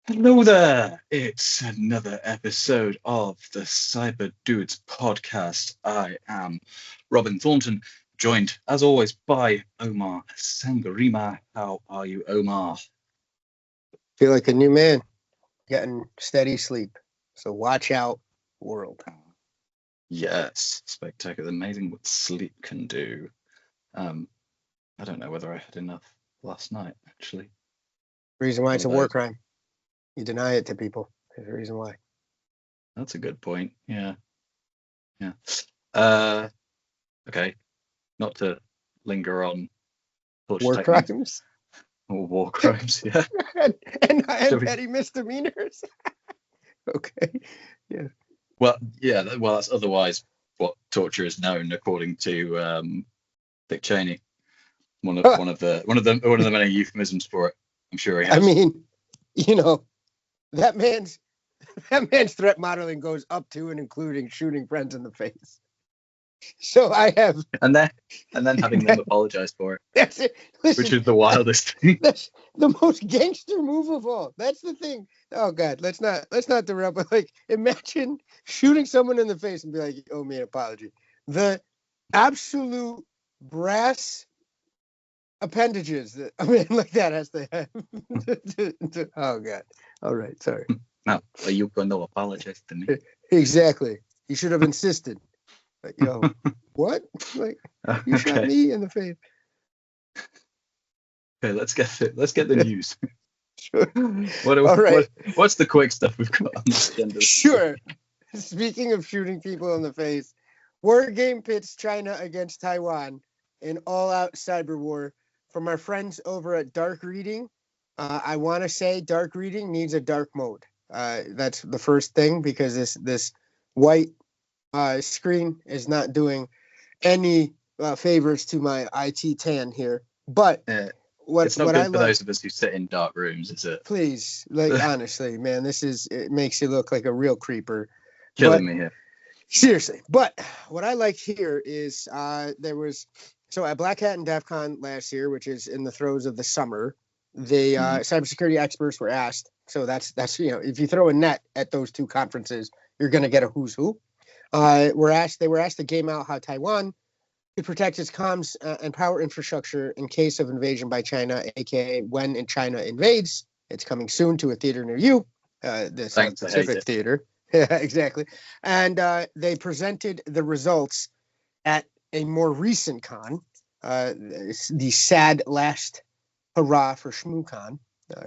Hello there! It's another episode of the CyberDudes podcast. I am Robin Thornton, joined as always by Omar Sangarima. How are you, Omar? Feel like a new man, getting steady sleep. So watch out, world. Yes, spectacular, amazing what sleep can do. I don't know whether I had enough last night, actually. Reason why it's a Although- war crime. You deny it to people. There's a reason why. That's a good point. Yeah. Okay. Not to linger on Purge War techniques crimes or war crimes. Yeah. and Shall we- petty misdemeanors. Okay. Yeah. Well, yeah. Well, that's otherwise what torture is known, according to Dick Cheney. One of the many euphemisms for it. I'm sure he has. I mean, you know, that man's threat modeling goes up to and including shooting friends in the face. So I have, and then having them apologize for it, that's it. Listen, which is the wildest thing. That's the most gangster move of all. That's the thing. Oh God, let's not derail. But like, imagine shooting someone in the face and be like, "You owe me an apology." The absolute brass appendages that a man like that has to have. Oh God. All right. Sorry. Now, are you going to apologize to me? Exactly. You should have insisted. Like, yo, what? Like, you shot me in the face. Okay, let's get the news. Sure. All right. What's the quick stuff we've got on this agenda? Sure. Speaking of shooting people in the face, War Game pits China against Taiwan in all-out cyber war. From our friends over at Dark Reading, I want to say Dark Reading needs a dark mode. That's the first thing, because this white screen is not doing any favors to my IT tan here. But it's not good for those of us who sit in dark rooms, is it? Please, like, honestly, man, it makes you look like a real creeper. Killing me here. Seriously. But what I like here is there was, so at Black Hat and DEF CON last year, which is in the throes of the summer, the cybersecurity experts were asked. So that's if you throw a net at those two conferences, you're going to get a who's who. They were asked to game out how Taiwan could protect its comms and power infrastructure in case of invasion by China, aka when China invades. It's coming soon to a theater near you, the South Pacific Theater. Yeah, exactly. And they presented the results at a more recent con, the sad last hurrah for SchmooCon.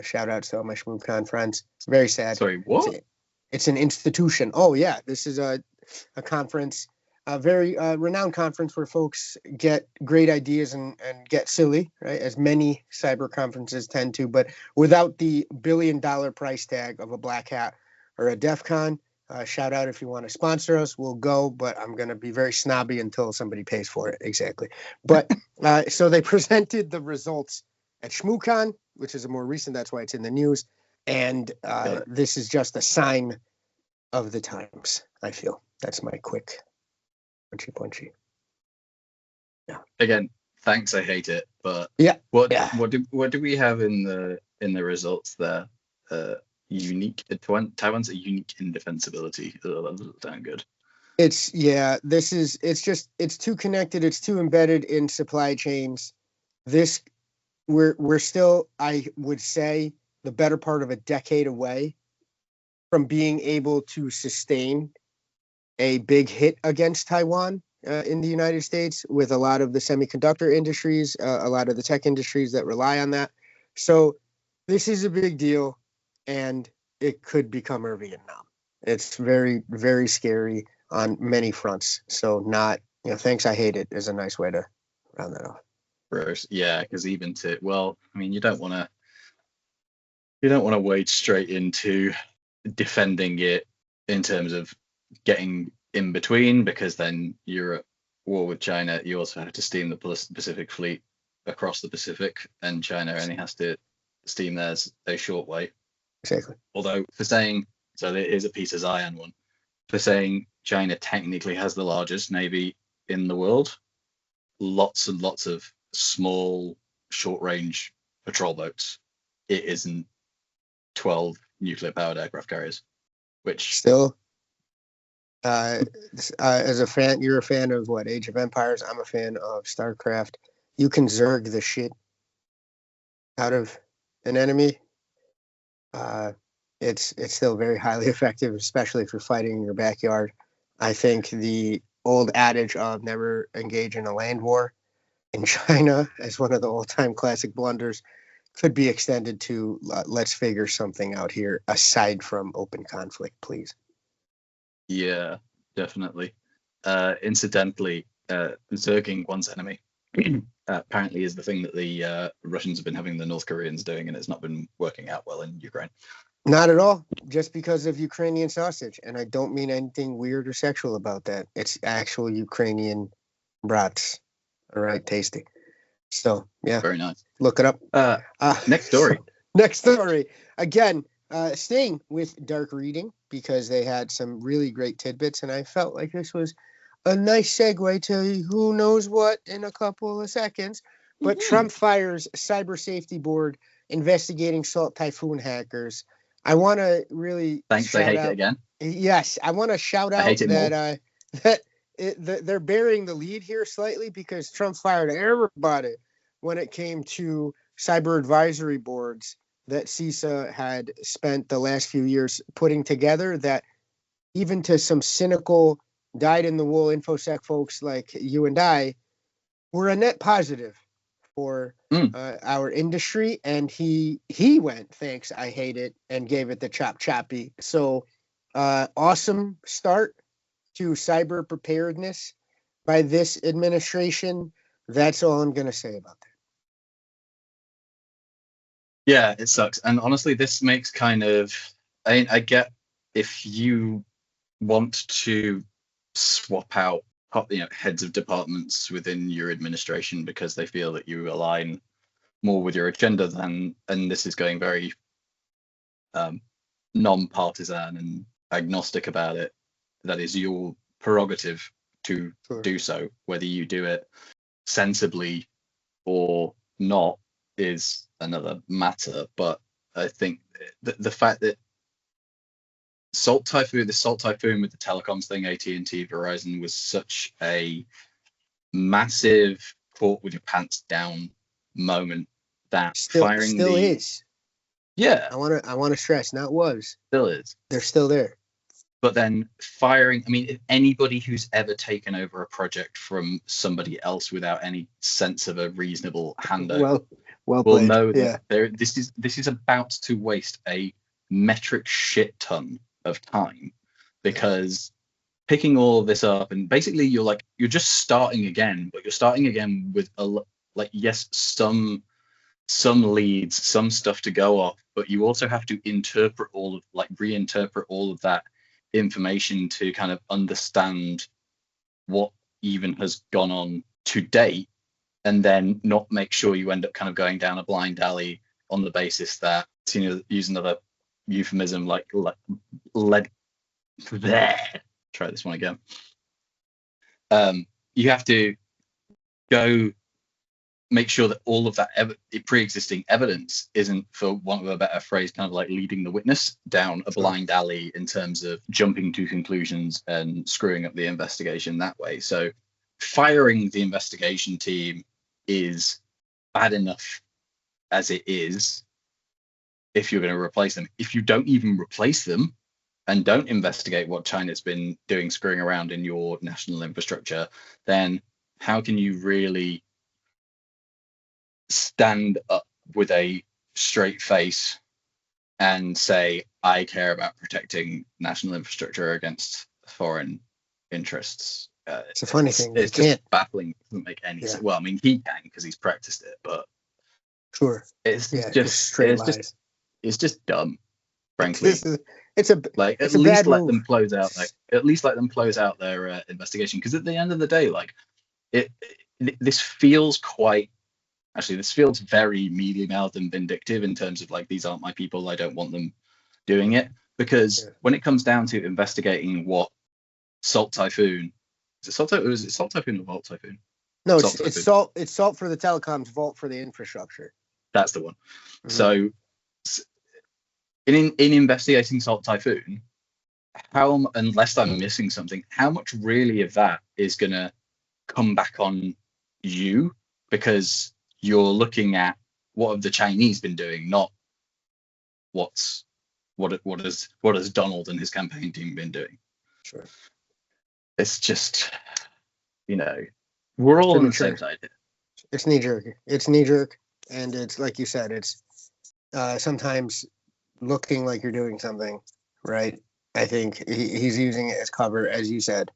Shout out to all my SchmooCon friends. It's very sad. Sorry, what? It's an institution. Oh, yeah. This is a conference, a very renowned conference where folks get great ideas and get silly, right? As many cyber conferences tend to, but without the billion-dollar price tag of a Black Hat or a DEF CON. Shout out if you want to sponsor us, we'll go, but I'm going to be very snobby until somebody pays for it. Exactly. But so they presented the results at SchmooCon, which is a more recent, that's why it's in the news. And this is just a sign of the times, I feel. That's my quick punchy. Yeah. Again, thanks. I hate it, but yeah. What do we have in the results there? Unique. Taiwan's a unique indefensibility. That doesn't sound good. It's too connected. It's too embedded in supply chains. We're still, I would say, the better part of a decade away from being able to sustain a big hit against Taiwan in the United States, with a lot of the semiconductor industries, a lot of the tech industries that rely on that. So this is a big deal, and it could become our Vietnam. It's very, very scary on many fronts. So thanks, I hate it is a nice way to round that off. Gross. Yeah, because you don't want to wade straight into defending it in terms of getting in between, because then you're at war with China. You also have to steam the Pacific Fleet across the Pacific, and China only has to steam theirs a short way. Exactly. Although there is a piece of Zion one for saying China technically has the largest navy in the world. Lots and lots of small, short-range patrol boats. It isn't 12 nuclear-powered aircraft carriers, which still. As a fan, you're a fan of what? Age of Empires. I'm a fan of StarCraft. You can zerg the shit out of an enemy. It's still very highly effective, especially if you're fighting in your backyard. I think the old adage of never engage in a land war in China as one of the all-time classic blunders could be extended to let's figure something out here aside from open conflict, please. Yeah, definitely. Incidentally, zerging one's enemy apparently is the thing that the Russians have been having the North Koreans doing, and it's not been working out well in Ukraine. Not at all, just because of Ukrainian sausage. And I don't mean anything weird or sexual about that. It's actual Ukrainian brats. All right, tasty. So, yeah. Very nice. Look it up. Next story. Next story. Again, staying with dark reading, because they had some really great tidbits, and I felt like this was a nice segue to who knows what in a couple of seconds. But Trump fires cyber safety board investigating Salt Typhoon hackers. I want to really thanks. I hate it again. Yes, I want to shout out that they're bearing the lead here slightly, because Trump fired everybody when it came to cyber advisory boards that CISA had spent the last few years putting together, that even to some cynical, dyed-in-the-wool InfoSec folks like you and I were a net positive for our industry. And he went, thanks, I hate it, and gave it the choppy. So awesome start to cyber preparedness by this administration. That's all I'm going to say about that. Yeah, it sucks. And honestly, this makes kind of, I get if you want to swap out heads of departments within your administration because they feel that you align more with your agenda than, and this is going very non-partisan and agnostic about it, that is your prerogative to do so. Whether you do it sensibly or not is another matter. But I think the fact that the Salt Typhoon with the telecoms thing, AT&T, Verizon, was such a massive caught with your pants down moment that still is. Yeah, I want to stress, not was, still is. They're still there. But then firing, I mean, if anybody who's ever taken over a project from somebody else without any sense of a reasonable handover will know that this is about to waste a metric shit ton of time, because picking all of this up, and basically you're just starting again, but you're starting again with some leads, some stuff to go off, but you also have to reinterpret all of that information to kind of understand what even has gone on to date, and then not make sure you end up kind of going down a blind alley on the basis that, use another euphemism like lead. Try this one again. You have to go make sure that all of that pre-existing evidence isn't, for want of a better phrase, kind of like leading the witness down a blind alley in terms of jumping to conclusions and screwing up the investigation that way. So firing the investigation team is bad enough as it is if you're going to replace them. If you don't even replace them and don't investigate what China's been doing screwing around in your national infrastructure, then how can you really stand up with a straight face and say, I care about protecting national infrastructure against foreign interests? It's a funny thing. It's just baffling. It doesn't make any sense. Well, I mean, he can because he's practiced it, but it's just dumb, frankly. At least let them close out. At least let them close out their investigation, because at the end of the day, this feels very mealy-mouthed and vindictive in terms of these aren't my people, I don't want them doing it. Because when it comes down to investigating what Salt Typhoon, is it Salt Typhoon or Vault Typhoon? No, it's Salt for the telecoms, Vault for the infrastructure. That's the one. Mm-hmm. So in investigating Salt Typhoon, unless I'm missing something, how much really of that is going to come back on you, because you're looking at what have the Chinese been doing, not what has Donald and his campaign team been doing. Sure. It's just, we're all on the same side here. It's knee jerk, and it's like you said, it's sometimes looking like you're doing something right. I think he's using it as cover, as you said,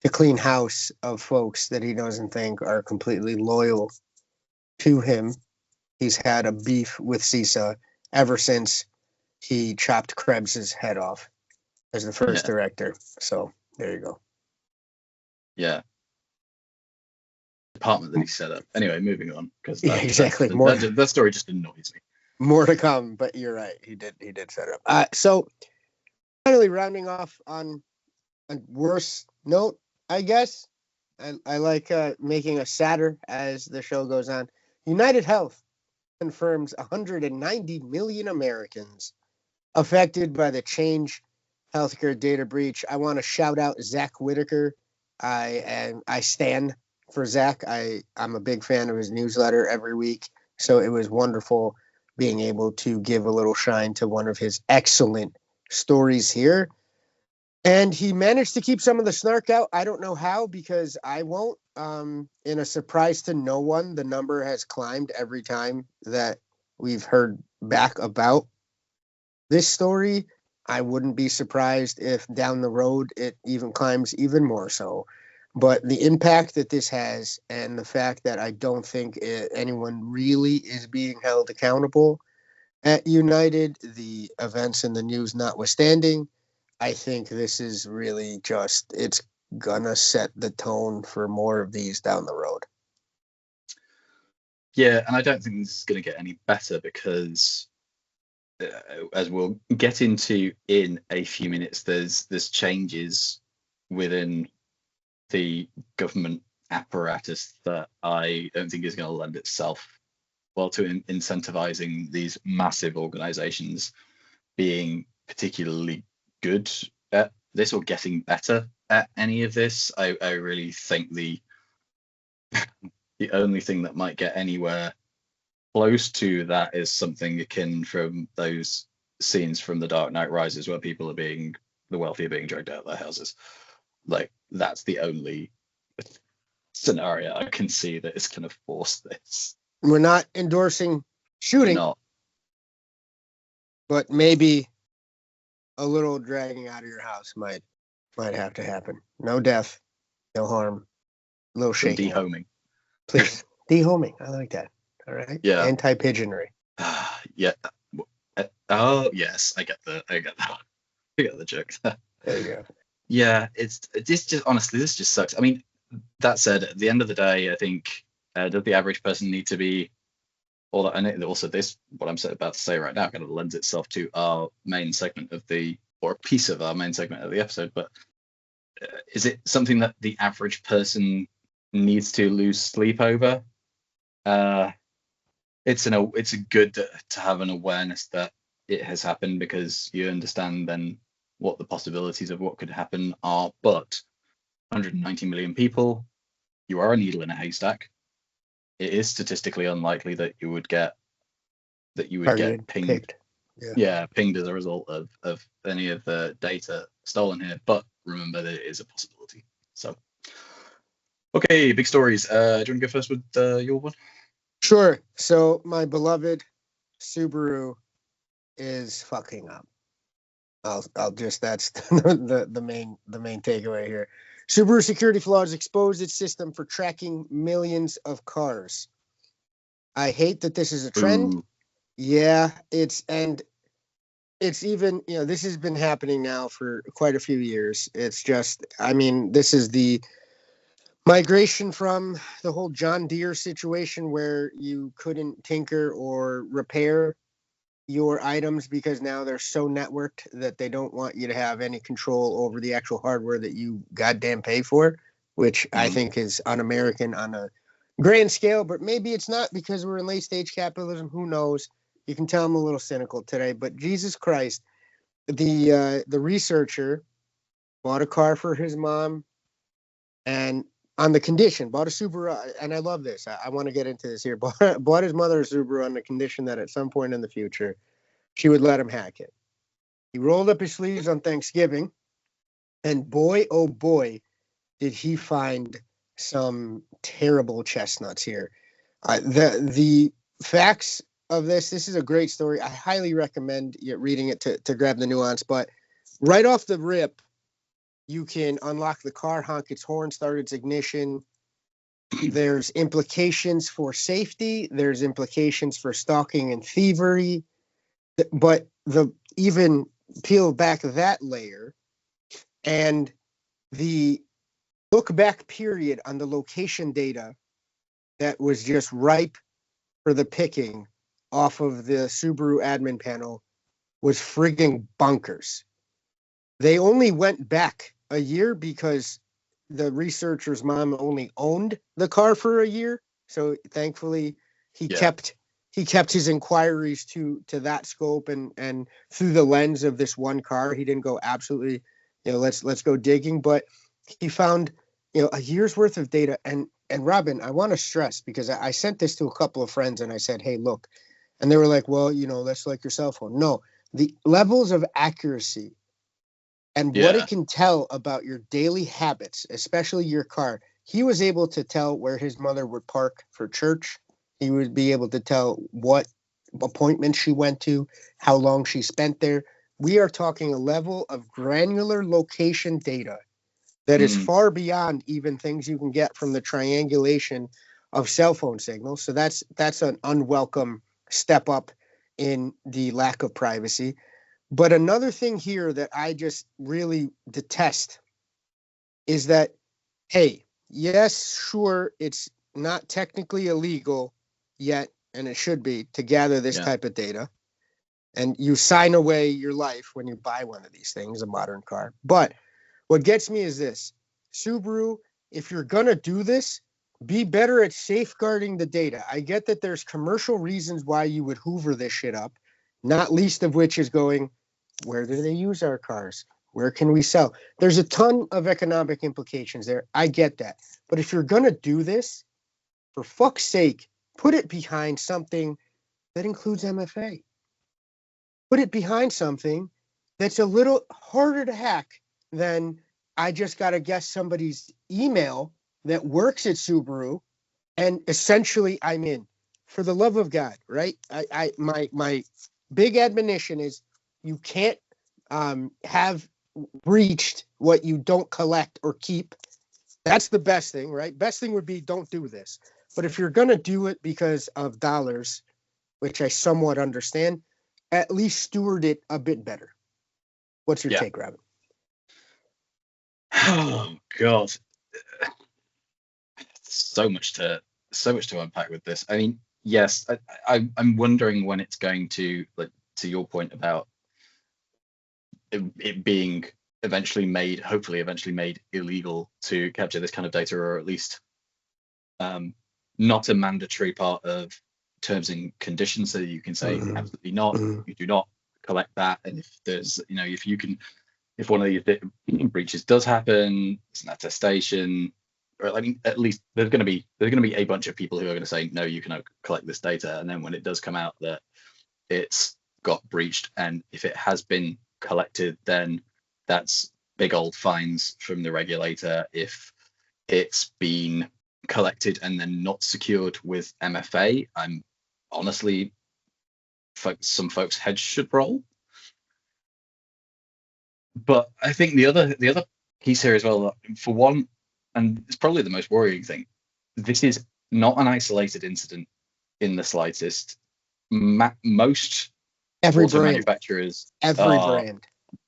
to clean house of folks that he doesn't think are completely loyal to him. He's had a beef with CISA ever since he chopped Krebs's head off as the first director. So there you go. Yeah. Department that he set up. Anyway, moving on, because exactly. That story just annoys me. More to come, but you're right. He did set it up. So finally, rounding off on a worse note, I guess. I like making us sadder as the show goes on. United Health confirms 190 million Americans affected by the Change Healthcare data breach. I want to shout out Zach Whitaker. I stand for Zach. I'm a big fan of his newsletter every week, so it was wonderful being able to give a little shine to one of his excellent stories here. And he managed to keep some of the snark out. I don't know how, because I won't. In a surprise to no one, the number has climbed every time that we've heard back about this story. I wouldn't be surprised if down the road it even climbs even more so. But the impact that this has, and the fact that I don't think anyone really is being held accountable at United, the events in the news notwithstanding, I think this is really just, it's gonna set the tone for more of these down the road. Yeah, and I don't think this is going to get any better, because as we'll get into in a few minutes, there's changes within the government apparatus that I don't think is going to lend itself well to incentivizing these massive organizations being particularly good at this or getting better at any of this. I really think the only thing that might get anywhere close to that is something akin from those scenes from The Dark Knight Rises, where the wealthy are being dragged out of their houses. Like, that's the only scenario I can see that is going to force this. We're not endorsing shooting, but maybe a little dragging out of your house might have to happen. No death, no harm, a little shaking. Dehoming. Please. Dehoming. I like that. All right. Yeah. Anti-pigeonry. Yeah. Oh yes, I get that. I get the joke. There you go. Yeah, this just sucks. I mean, that said, at the end of the day, I think does the average person need to be all that? And also, what I'm about to say right now kind of lends itself to our main segment or a piece of our main segment of the episode. But is it something that the average person needs to lose sleep over? It's good to have an awareness that it has happened, because you understand then what the possibilities of what could happen are. But 190 million people, you are a needle in a haystack. It is statistically unlikely that you would get pinged. Pinged as a result of any of the data stolen here. But remember that it is a possibility. So, okay, big stories. Do you want to go first with your one? Sure. So my beloved Subaru is fucking up. I'll just, that's the main takeaway here. Subaru security flaws exposed its system for tracking millions of cars. I hate that this is a trend. Ooh. Yeah, it's even, this has been happening now for quite a few years. It's just, this is the migration from the whole John Deere situation where you couldn't tinker or repair your items because now they're so networked that they don't want you to have any control over the actual hardware that you goddamn pay for, which I think is un-American on a grand scale, but maybe it's not because we're in late stage capitalism. Who knows? You can tell I'm a little cynical today, but Jesus Christ, the researcher bought a car for his mom, and on the condition, bought a Subaru, and I love this. I want to get into this here. Bought his mother a Subaru on the condition that at some point in the future, she would let him hack it. He rolled up his sleeves on Thanksgiving, and boy, oh boy, did he find some terrible chestnuts here. The facts of this is a great story. I highly recommend you reading it to grab the nuance. But right off the rip, you can unlock the car, honk its horn, start its ignition. There's implications for safety. There's implications for stalking and thievery. But even peel back that layer, and the look back period on the location data that was just ripe for the picking off of the Subaru admin panel was frigging bonkers. They only went back a year because the researcher's mom only owned the car for a year. So thankfully he kept his inquiries to that scope and through the lens of this one car. He didn't go absolutely, let's go digging, but he found, a year's worth of data. And Robin, I want to stress, because I sent this to a couple of friends and I said, hey, look, and they were like, well, that's like your cell phone. No, the levels of accuracy and what it can tell about your daily habits, especially your car. He was able to tell where his mother would park for church. He would be able to tell what appointment she went to, how long she spent there. We are talking a level of granular location data that is far beyond even things you can get from the triangulation of cell phone signals. So that's an unwelcome step up in the lack of privacy. But another thing here that I just really detest is that, hey, yes, sure, it's not technically illegal yet, and it should be, to gather this type of data. And you sign away your life when you buy one of these things, a modern car. But what gets me is this. Subaru, if you're going to do this, be better at safeguarding the data. I get that there's commercial reasons why you would hoover this shit up, not least of which is going, where do they use our cars? Where can we sell? There's a ton of economic implications there. I get that. But if you're going to do this, for fuck's sake, put it behind something that includes MFA. Put it behind something that's a little harder to hack than I just got to guess somebody's email that works at Subaru, and essentially I'm in. For the love of God, right? My big admonition is you can't have breached what you don't collect or keep. That's the best thing, right? Best thing would be don't do this. But if you're going to do it because of dollars, which I somewhat understand, at least steward it a bit better. What's your take, Robin? Oh God, so much to unpack with this. I mean, yes, I'm wondering when it's going to, like, to your point about it being hopefully eventually made illegal to capture this kind of data, or at least not a mandatory part of terms and conditions, so that you can say absolutely not, you do not collect that. And if there's, if one of these breaches does happen, it's an attestation, or I mean, at least there's going to be a bunch of people who are going to say, no, you cannot collect this data. And then when it does come out that it's got breached, and if it has been collected, then that's big old fines from the regulator. If it's been collected and then not secured with MFA, I'm honestly, some folks' heads should roll. But I think the other piece here as well, for one, and it's probably the most worrying thing, this is not an isolated incident in the slightest. Most auto manufacturers are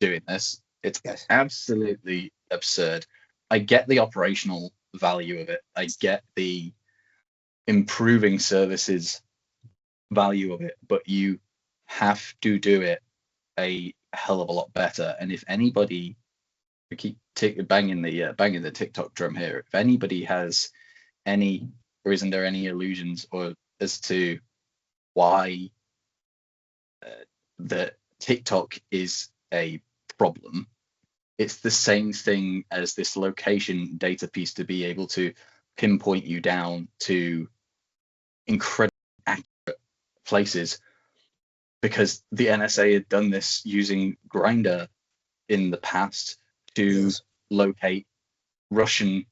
doing this. It's absolutely absurd. I get the operational value of it. I get the improving services value of it, but you have to do it a hell of a lot better. And if anybody, we keep banging the TikTok drum here, if anybody has any, or isn't there any illusions or as to why that TikTok is a problem. It's the same thing as this location data piece to be able to pinpoint you down to incredibly accurate places, because the NSA had done this using Grindr in the past to locate Russian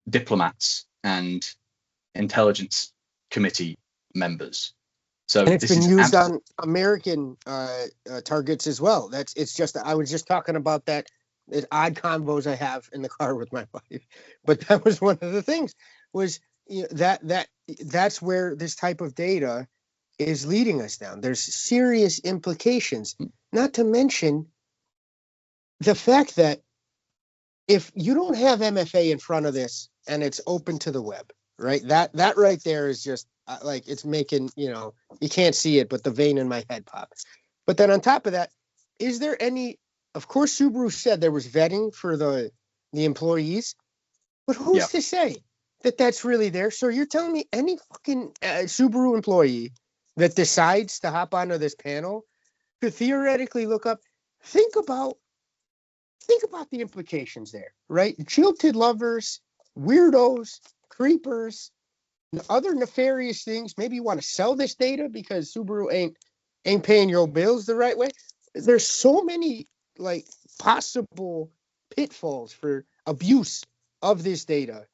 diplomats and intelligence committee members. So and it's been used on American targets as well. I was just talking about that odd convos I have in the car with my wife, but that was one of the things. Was that's where this type of data is leading us down. There's serious implications, not to mention the fact that if you don't have MFA in front of this and it's open to the web, right? That right there is just like, it's making, you can't see it, but the vein in my head pops. But then on top of that, is there any, of course, Subaru said there was vetting for the employees, but who's to say that that's really there? So you're telling me any fucking Subaru employee that decides to hop onto this panel could theoretically look up, think about the implications there, right? Jilted lovers, weirdos, creepers, and other nefarious things. Maybe you want to sell this data because Subaru ain't paying your bills the right way. There's so many like possible pitfalls for abuse of this data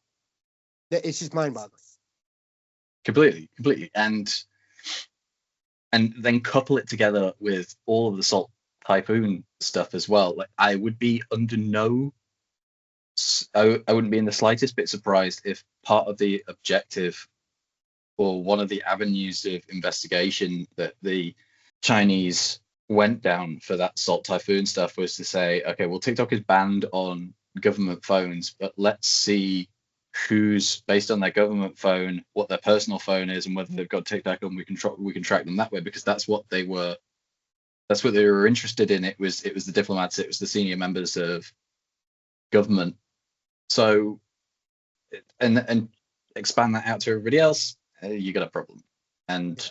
that it's just mind-boggling. Completely. And then couple it together with all of the Salt Typhoon stuff as well. Like, I wouldn't be in the slightest bit surprised if part of the objective or one of the avenues of investigation that the Chinese went down for that Salt Typhoon stuff was to say, okay, well, TikTok is banned on government phones, but let's see who's, based on their government phone, what their personal phone is, and whether they've got TikTok, and we can track them that way, because that's what they were interested in. It was the diplomats, it was the senior members of government. So, and expand that out to everybody else, you got a problem. And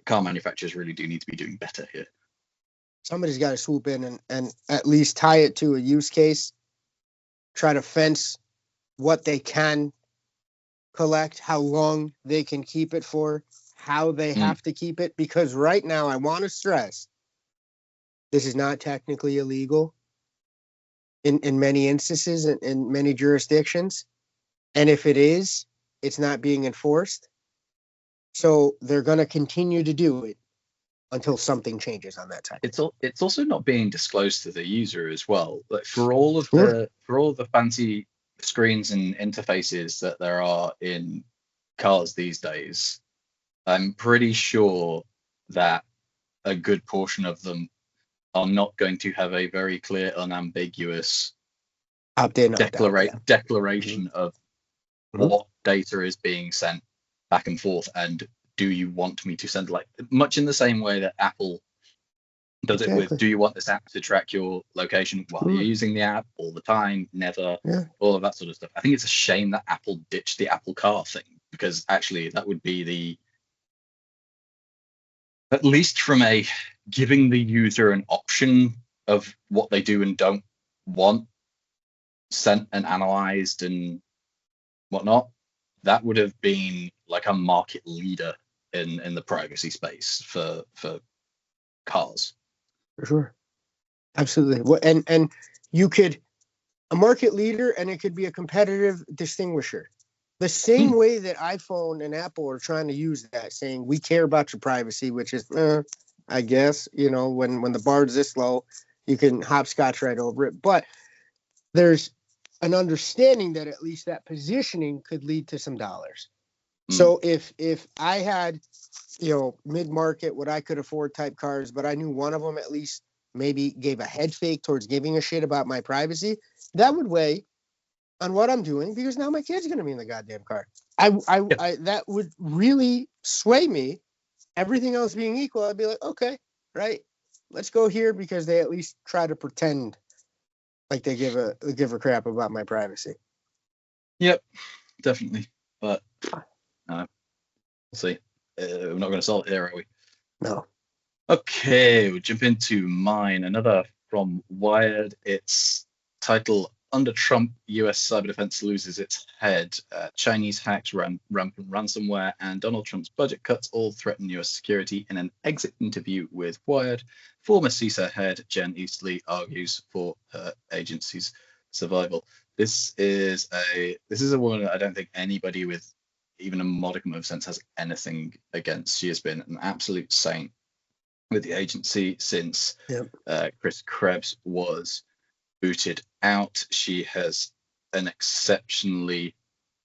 car manufacturers really do need to be doing better here. Somebody's got to swoop in and at least tie it to a use case, try to fence what they can collect, how long they can keep it for, how they have to keep it. Because right now, I want to stress, this is not technically illegal in many instances, in many jurisdictions. And if it is, it's not being enforced. So they're going to continue to do it until something changes on that side. It's also not being disclosed to the user as well. Like, for all of the fancy screens and interfaces that there are in cars these days, I'm pretty sure that a good portion of them are not going to have a very clear, unambiguous declaration of what data is being sent back and forth, and do you want me to send, like, much in the same way that Apple does it with, do you want this app to track your location while you're using the app all the time, never, all of that sort of stuff. I think it's a shame that Apple ditched the Apple Car thing, because actually that would be at least from a giving the user an option of what they do and don't want sent and analyzed and whatnot, that would have been like a market leader in the privacy space for cars. For sure. Absolutely. And you could, a market leader, and it could be a competitive distinguisher. The same way that iPhone and Apple are trying to use that, saying we care about your privacy, which is, I guess, when the bar's this low, you can hopscotch right over it. But there's an understanding that at least that positioning could lead to some dollars. So if I had, mid-market, what I could afford type cars, but I knew one of them at least maybe gave a head fake towards giving a shit about my privacy, that would weigh on what I'm doing, because now my kid's going to be in the goddamn car. I that would really sway me. Everything else being equal, I'd be like, okay, right, let's go here, because they at least try to pretend like they give a crap about my privacy. Yep, definitely. But we'll see. we're not going to solve it here, are we? No. Okay, we'll jump into mine. Another from Wired. It's titled Under Trump, US cyber defense loses its head. Chinese hacks, rampant ransomware, and Donald Trump's budget cuts all threaten US security. In an exit interview with Wired, former CISA head Jen Eastley argues for her agency's survival. This is a woman that I don't think anybody with even a modicum of sense has anything against. She has been an absolute saint with the agency since Chris Krebs was booted out. She has an exceptionally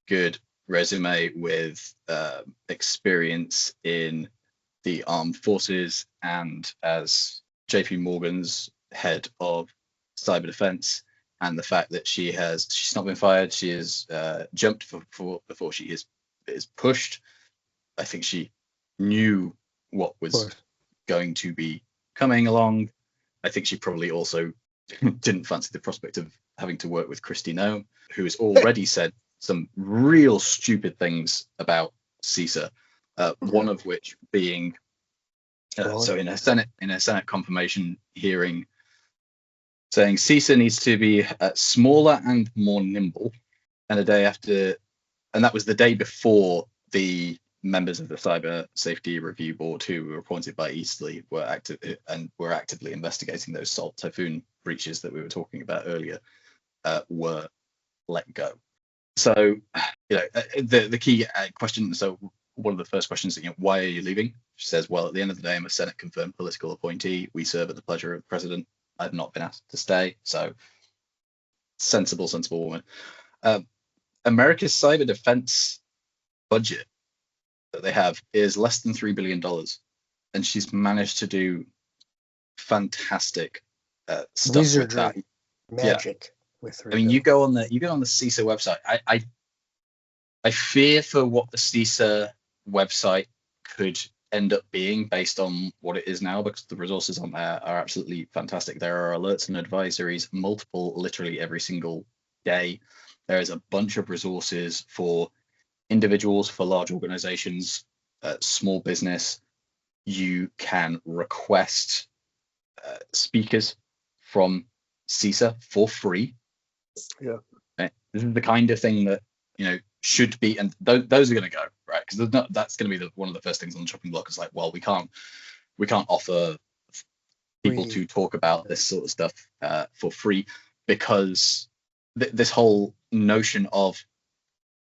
good resume with experience in the armed forces and as JP Morgan's head of cyber defense. And the fact that she's not been fired, she has jumped before she is pushed. I think she knew what was going to be coming along. I think she probably also didn't fancy the prospect of having to work with Kristi Noem, who has already said some real stupid things about CISA. One of which being so in a Senate confirmation hearing, saying CISA needs to be smaller and more nimble. And that was the day before the members of the Cyber Safety Review Board, who were appointed by Eastley, were actively investigating those Salt Typhoon breaches that we were talking about earlier, were let go. So, the key question. So, one of the first questions, why are you leaving? She says, well, at the end of the day, I'm a Senate confirmed political appointee. We serve at the pleasure of the president. I've not been asked to stay. So, sensible woman. America's cyber defense budget that they have is less than $3 billion, and she's managed to do fantastic stuff with that. Magic with. I mean, you go on the CISA website. I fear for what the CISA website could end up being based on what it is now, because the resources on there are absolutely fantastic. There are alerts and advisories, multiple, literally every single day. There is a bunch of resources for individuals, for large organizations, small business. You can request speakers from CISA for free. Yeah. Okay. This is the kind of thing that should be, and those are going to go right, because that's going to be one of the first things on the chopping block. Is like, well, we can't offer people to talk about this sort of stuff for free, because this whole notion of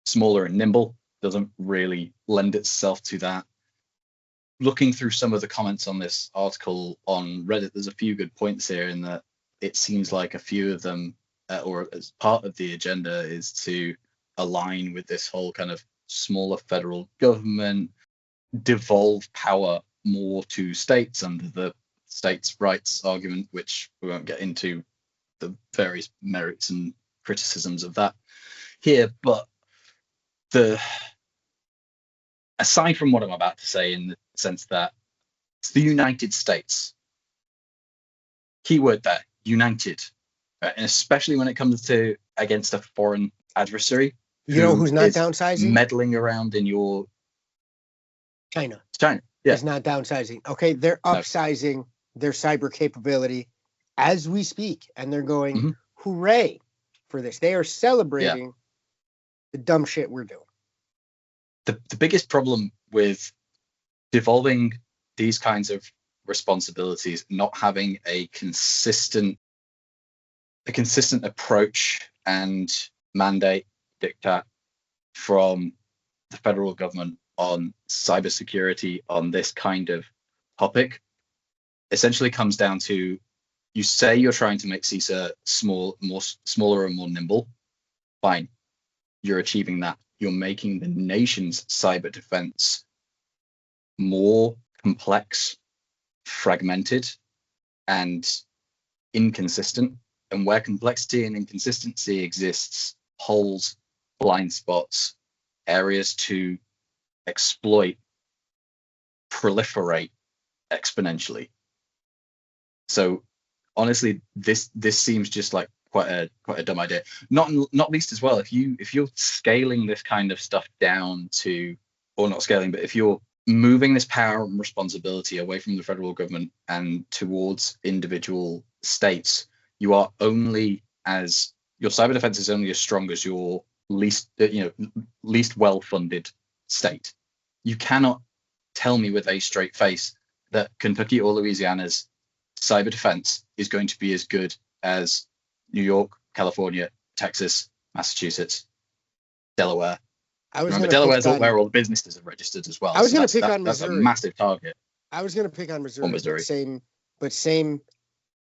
smaller and nimble doesn't really lend itself to that. Looking through some of the comments on this article on Reddit, there's a few good points here, in that it seems like a few of them, or as part of the agenda, is to align with this whole kind of smaller federal government, devolve power more to states under the states' rights argument, which we won't get into the various merits and criticisms of that here. But aside from what I'm about to say, in the sense that it's the United States, keyword there, united, right? And especially when it comes to against a foreign adversary, who's not downsizing, meddling around in your China is not downsizing. Okay, they're upsizing their cyber capability as we speak, and they're going hooray for this. They are celebrating the dumb shit we're doing. The biggest problem with devolving these kinds of responsibilities, not having a consistent approach and mandate, diktat from the federal government on cybersecurity on this kind of topic, essentially comes down to, you say you're trying to make CISA smaller and more nimble. Fine, you're achieving that. You're making the nation's cyber defense more complex, fragmented, and inconsistent. And where complexity and inconsistency exists, holes, blind spots, areas to exploit proliferate exponentially. So honestly, this seems just like quite a dumb idea. Not least as well, if you're scaling this kind of stuff down to, or not scaling, but if you're moving this power and responsibility away from the federal government and towards individual states, you are only as your cyber defense is only as strong as your least well-funded state. You cannot tell me with a straight face that Kentucky or Louisiana's cyber defense is going to be as good as New York, California, Texas, Massachusetts, Delaware. Remember, Delaware's where all the businesses are registered as well. I was going to pick on That's Missouri. a massive target. I was going to pick on Missouri, Missouri. but same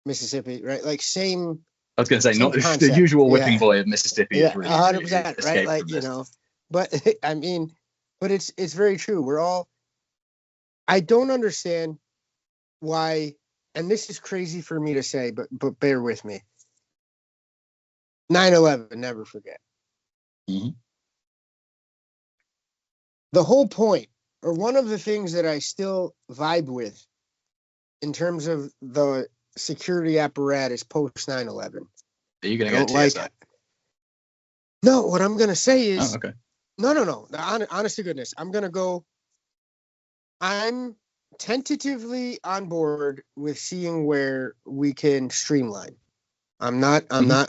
Mississippi, right? Like same. I was going to say, not concept. The usual whipping boy of Mississippi. Yeah, 100%, right? Like, but I mean, but it's very true. I don't understand why, and this is crazy for me to say, but bear with me. 9/11, never forget. Mm-hmm. The whole point, or one of the things that I still vibe with in terms of the security apparatus post 9/11. Are you going to go to TSA? No, what I'm going to say is... Oh, okay. No. Honest to goodness, I'm tentatively on board with seeing where we can streamline. I'm not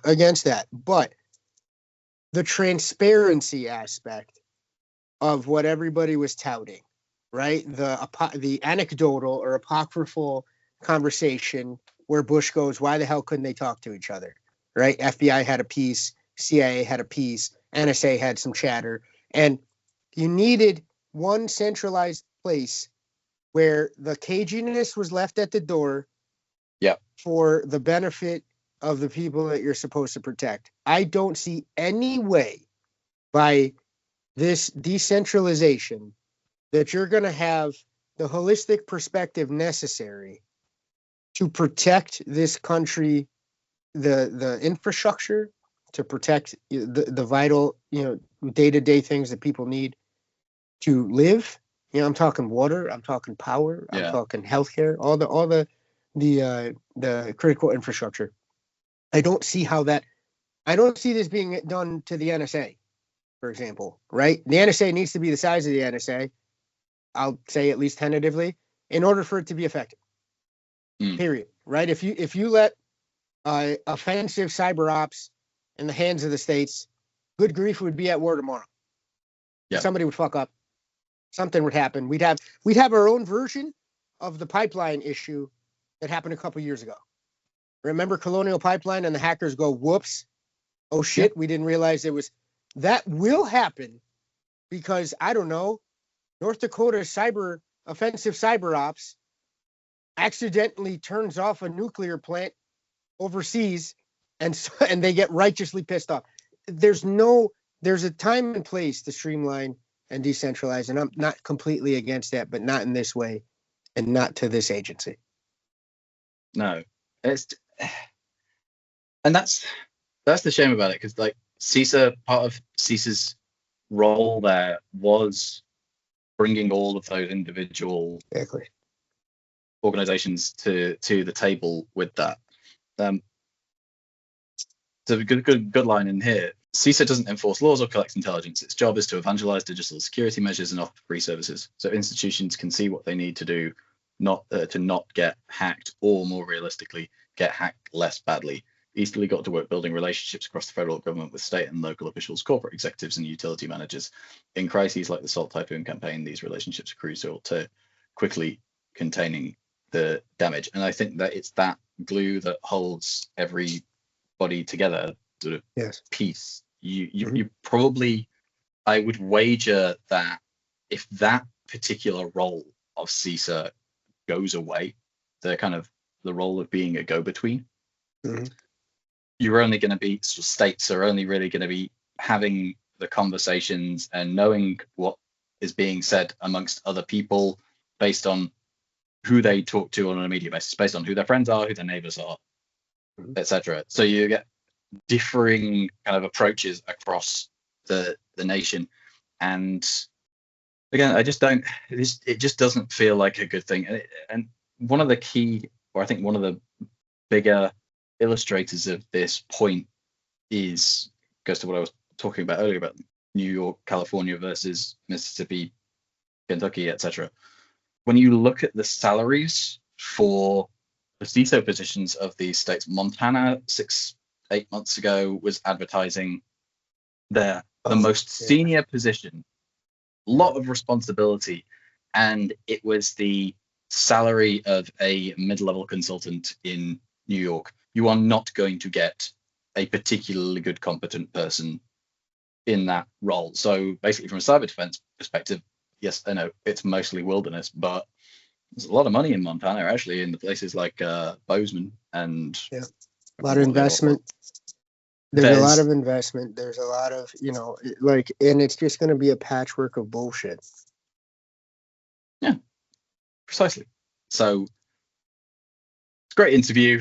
against that, but the transparency aspect of what everybody was touting, right? The anecdotal or apocryphal conversation where Bush goes, why the hell couldn't they talk to each other, right? FBI had a piece, CIA had a piece, NSA had some chatter, and you needed one centralized place where the caginess was left at the door for the benefit of the people that you're supposed to protect. I don't see any way by this decentralization that you're going to have the holistic perspective necessary to protect this country, the infrastructure, to protect the vital, day-to-day things that people need to live. I'm talking water, I'm talking power, I'm talking healthcare, all the critical infrastructure. I don't see this being done to the NSA, for example, right? The NSA needs to be the size of the NSA, I'll say at least tentatively, in order for it to be effective. Period. Right? If you let offensive cyber ops in the hands of the states, good grief, would be at war tomorrow. Somebody would fuck up. Something would happen. We'd have our own version of the pipeline issue that happened a couple years ago. Remember Colonial Pipeline, and the hackers go, whoops, oh shit, we didn't realize it was. That will happen because, I don't know, North Dakota's offensive cyber ops accidentally turns off a nuclear plant overseas, and they get righteously pissed off. There's a time and place to streamline and decentralize, and I'm not completely against that, but not in this way and not to this agency. No, and that's the shame about it, because like CISA, part of CISA's role there was bringing all of those individual organizations to the table with that. So a good line in here. CISA doesn't enforce laws or collect intelligence. Its job is to evangelize digital security measures and offer free services, so institutions can see what they need to do, to not get hacked, or more realistically, get hacked less badly. Easterly got to work building relationships across the federal government with state and local officials, corporate executives, and utility managers. In crises like the Salt Typhoon campaign, these relationships are crucial to quickly containing the damage. And I think that it's that glue that holds everybody together, sort of piece. You probably, I would wager that if that particular role of CISA goes away, the role of being a go-between, you're only going to be, states are only really going to be having the conversations and knowing what is being said amongst other people based on who they talk to on an immediate basis, based on who their friends are, who their neighbors are, etc. So you get differing kind of approaches across the nation, and again, it just doesn't feel like a good thing. And one of the key, or I think one of the bigger illustrators of this point goes to what I was talking about earlier about New York, California versus Mississippi, Kentucky, etc. When you look at the salaries for the CISO positions of these states, Montana 6-8 months ago was advertising the most senior position, a lot of responsibility, and it was the salary of a mid-level consultant in New York. You are not going to get a particularly good, competent person in that role. So basically, from a cyber defense perspective, yes, I know it's mostly wilderness, but there's a lot of money in Montana, actually, in the places like Bozeman and a lot of investment. There's a lot of investment. There's a lot of, and it's just going to be a patchwork of bullshit. Yeah, precisely. So it's a great interview.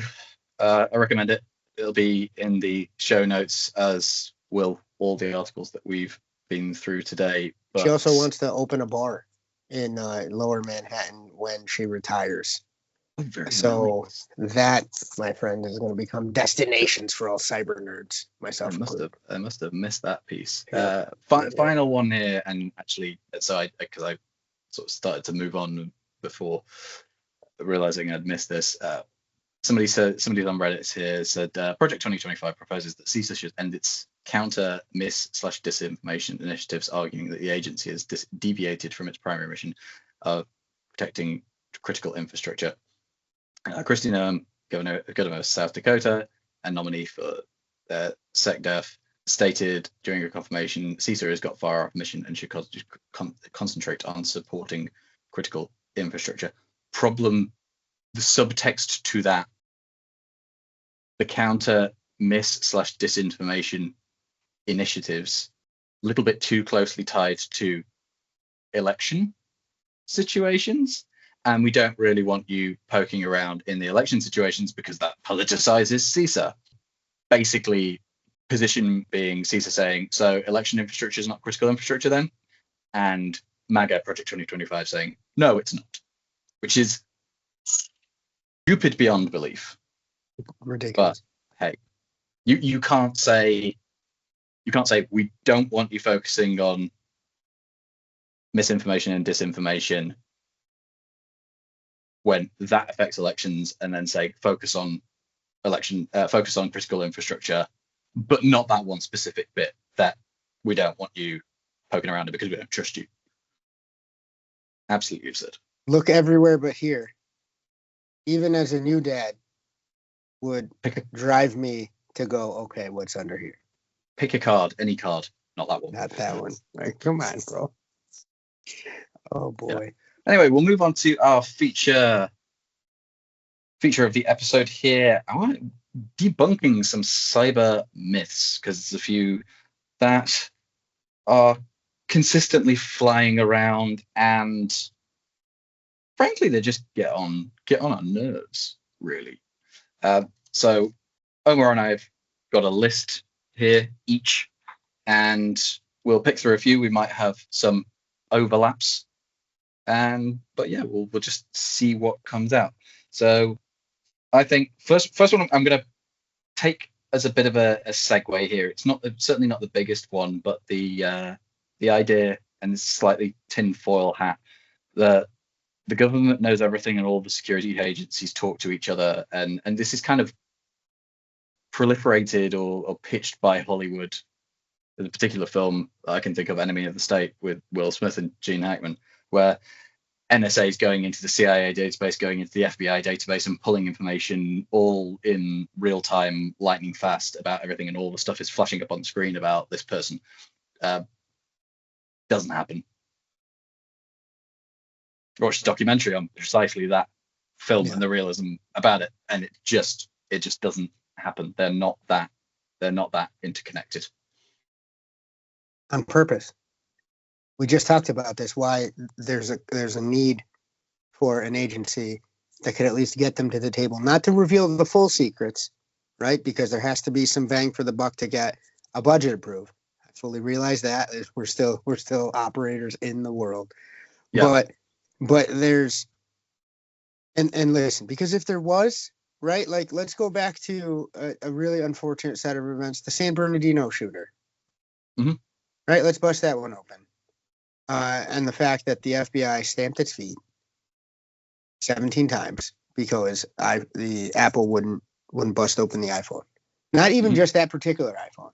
I recommend it. It'll be in the show notes, as will all the articles that we've been through today. But she also wants to open a bar in Lower Manhattan when she retires. So nice. That, my friend, is going to become destinations for all cyber nerds, myself included. I must have missed that piece. Final one here, and actually, because I sort of started to move on before realizing I'd missed this. Somebody on Reddit here said Project 2025 proposes that CISA should end its counter mis/disinformation initiatives, arguing that the agency has deviated from its primary mission of protecting critical infrastructure. Kristi Noem, governor of South Dakota and nominee for SecDef, stated during her confirmation, CISA has got far off mission and should concentrate on supporting critical infrastructure. Problem, the subtext to that, the counter mis/disinformation initiatives, a little bit too closely tied to election situations. And we don't really want you poking around in the election situations because that politicizes CISA. Basically, position being CISA saying, so election infrastructure is not critical infrastructure then? And MAGA Project 2025 saying, no, it's not. Which is stupid beyond belief. Ridiculous. But hey, you can't say we don't want you focusing on misinformation and disinformation when that affects elections, and then say focus on critical infrastructure, but not that one specific bit that we don't want you poking around in because we don't trust you. Absolutely absurd. Look everywhere but here. Even as a new dad, would drive me to go, okay, what's under here? Pick a card, any card, not that one. Not that one. Like, come on, bro. Oh boy. Yeah. Anyway, we'll move on to our feature of the episode here. I want debunking some cyber myths, because there's a few that are consistently flying around, and frankly, they just get on our nerves, really. So Omar and I have got a list here each, and we'll pick through a few. We might have some overlaps. But yeah, we'll just see what comes out. So I think first one I'm going to take as a bit of a segue here. It's certainly not the biggest one, but the idea, and it's slightly tinfoil hat, that the government knows everything and all the security agencies talk to each other, and this is kind of proliferated or pitched by Hollywood. There's a particular film I can think of, Enemy of the State, with Will Smith and Gene Hackman, where NSA is going into the CIA database, going into the FBI database, and pulling information all in real time, lightning fast, about everything, and all the stuff is flashing up on screen about this person. Doesn't happen. I watched a documentary on precisely that film and the realism about it, and it just doesn't happen. They're not that interconnected. On purpose. We just talked about this, why there's a need for an agency that could at least get them to the table, not to reveal the full secrets, right? Because there has to be some bang for the buck to get a budget approved. I fully realize that. We're still operators in the world. Yeah. But there's and listen, because if there was, right, like let's go back to a really unfortunate set of events, the San Bernardino shooter. Mm-hmm. Right? Let's bust that one open. and the fact that the FBI stamped its feet 17 times because the Apple wouldn't bust open the iPhone. Not even just that particular iPhone.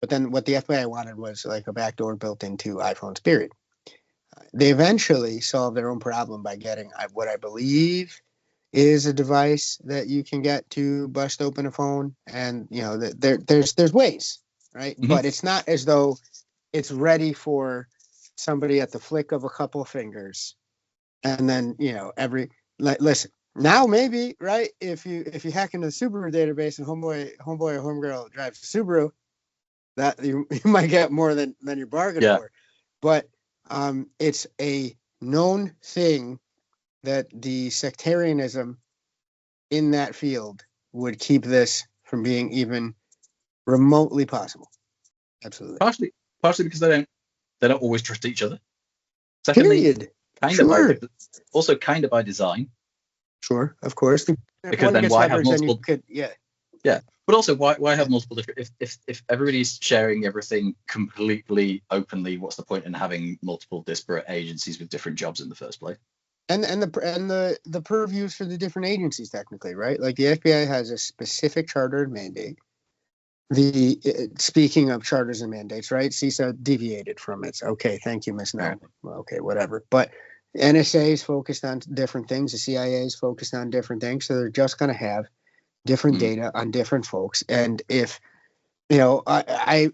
But then what the FBI wanted was like a backdoor built into iPhones, period. They eventually solved their own problem by getting what I believe is a device that you can get to bust open a phone. And, you know, there's ways, right? Mm-hmm. But it's not as though it's ready for somebody at the flick of a couple of fingers. And then, you know, listen, now maybe, right? If you hack into the Subaru database and homeboy or homegirl drives a Subaru, that you might get more than your bargain for. But it's a known thing that the sectarianism in that field would keep this from being even remotely possible. Absolutely. Partially because they don't always trust each other. Secondly, period. Kind of by design. Sure, of course. Because then why have multiple? Yeah. But also, why have multiple different? If everybody's sharing everything completely openly, what's the point in having multiple disparate agencies with different jobs in the first place? And the purviews for the different agencies, technically, right? Like the FBI has a specific charter and mandate. Speaking of charters and mandates, right? CISA deviated from it. Okay, thank you, Miss No. Right. Well, okay, whatever. But NSA is focused on different things. The CIA is focused on different things. So they're just going to have different data on different folks. And if, you know, I'd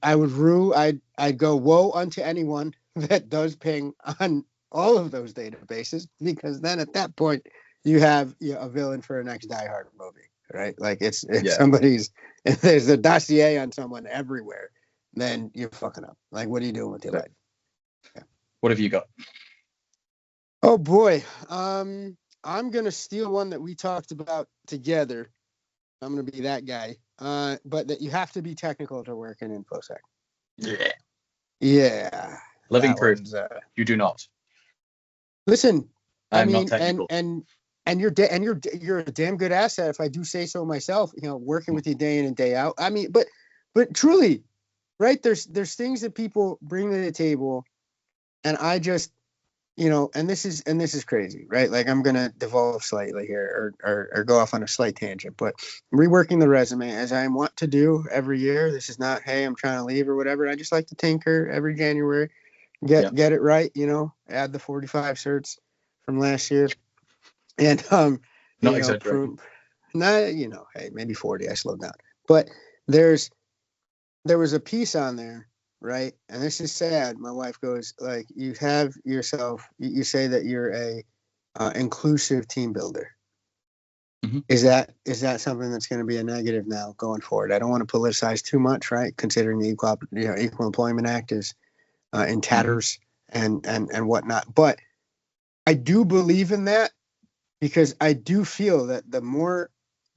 go woe unto anyone that does ping on all of those databases, because then at that point you have a villain for a next Die Hard movie, right? Like it's somebody's, if there's a dossier on someone everywhere, then you're fucking up. Like, what are you doing with your life? Yeah. What have you got? Oh boy. I'm going to steal one that we talked about together. I'm going to be that guy. But that you have to be technical to work in InfoSec. Yeah. Yeah. Living proof. You do not. Listen, I'm not technical. And you're a damn good asset, if I do say so myself, you know, working with you day in and day out. I mean, but truly, right? There's things that people bring to the table, and I just, you know, and this is crazy, right? Like, I'm gonna devolve slightly here or go off on a slight tangent, but reworking the resume, as I want to do every year. This is not, hey, I'm trying to leave or whatever. I just like to tinker every January, get it right, you know, add the 45 certs from last year, and not exaggerating. You know, hey, maybe 40. I slowed down, but there was a piece on there. Right. And this is sad. My wife goes, like, you have yourself, you say that you're a inclusive team builder. Mm-hmm. Is that something that's going to be a negative now going forward? I don't want to politicize too much, right? Considering the Equal Employment Act is in tatters and whatnot. But I do believe in that, because I do feel that the more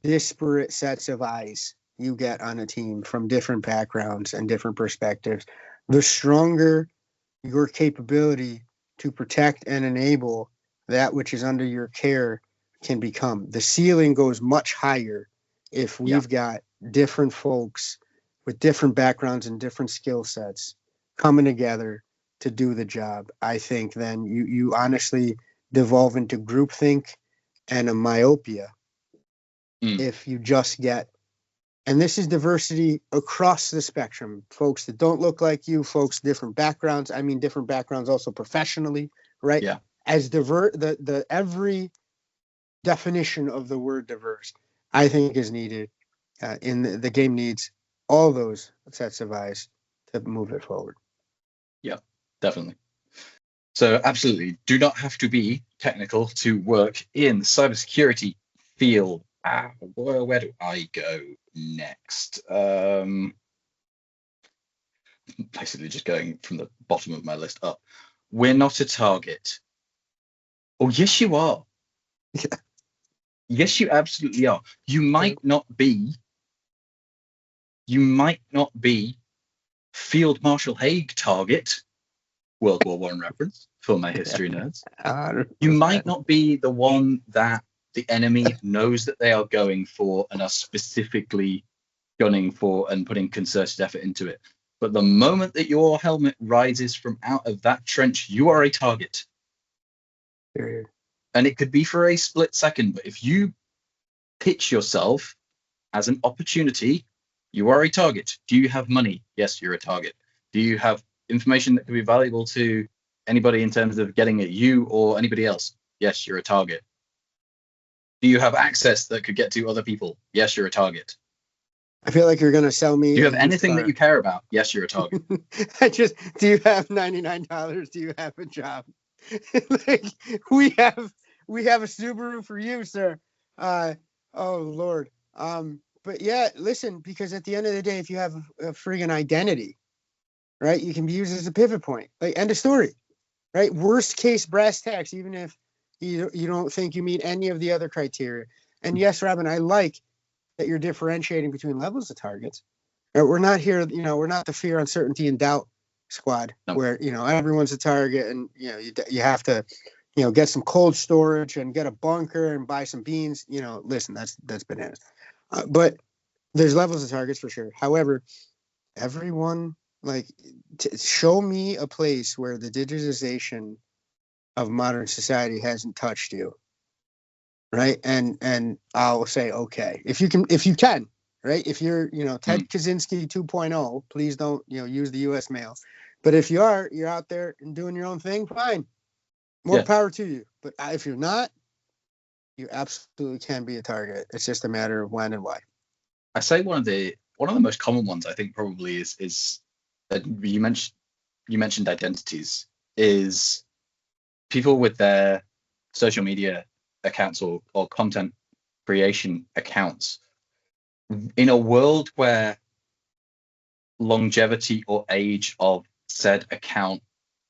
disparate sets of eyes you get on a team from different backgrounds and different perspectives, the stronger your capability to protect and enable that which is under your care can become. The ceiling goes much higher if we've got different folks with different backgrounds and different skill sets coming together to do the job. I think then you honestly devolve into groupthink and a myopia if you just get. And this is diversity across the spectrum. Folks that don't look like you, folks, different backgrounds. I mean, different backgrounds also professionally, right? Yeah. As the every definition of the word diverse, I think, is needed. The game needs all those sets of eyes to move it forward. Yeah, definitely. So absolutely, do not have to be technical to work in the cybersecurity field. Where do I go next? Basically just going from the bottom of my list up. We're not a target. Oh, yes, you are. Yeah. Yes, you absolutely are. You might not be Field Marshal Haig target, World War I reference for my history nerds. You might not be the one that the enemy knows that they are going for and are specifically gunning for and putting concerted effort into it. But the moment that your helmet rises from out of that trench, you are a target. Period. And it could be for a split second, but if you pitch yourself as an opportunity, you are a target. Do you have money? Yes, you're a target. Do you have information that could be valuable to anybody in terms of getting at you or anybody else? Yes, you're a target. Do you have access that could get to other people? Yes, you're a target. I feel like you're going to sell me. Do you have anything that you care about? Yes, you're a target. Do you have $99? Do you have a job? Like, we have a Subaru for you, sir. Oh Lord. But yeah, listen, because at the end of the day, if you have a friggin' identity, right, you can be used as a pivot point. Like, end of story. Right? Worst case brass tacks, even if you don't think you meet any of the other criteria. And yes, Robin, I like that you're differentiating between levels of targets. We're not here, we're not the fear, uncertainty, and doubt squad, No. where everyone's a target, and you have to get some cold storage and get a bunker and buy some beans. Listen, that's bananas. But there's levels of targets for sure. However, everyone, like, show me a place where the digitization of modern society hasn't touched you, right? And I'll say, okay, if you can, right? If you're, Ted Kaczynski 2.0, please don't, use the U.S. mail. But if you're out there and doing your own thing, fine, more power to you. But if you're not, you absolutely can be a target. It's just a matter of when and why. I say one of the most common ones, I think, probably is that you mentioned identities, is people with their social media accounts or content creation accounts. In a world where longevity or age of said account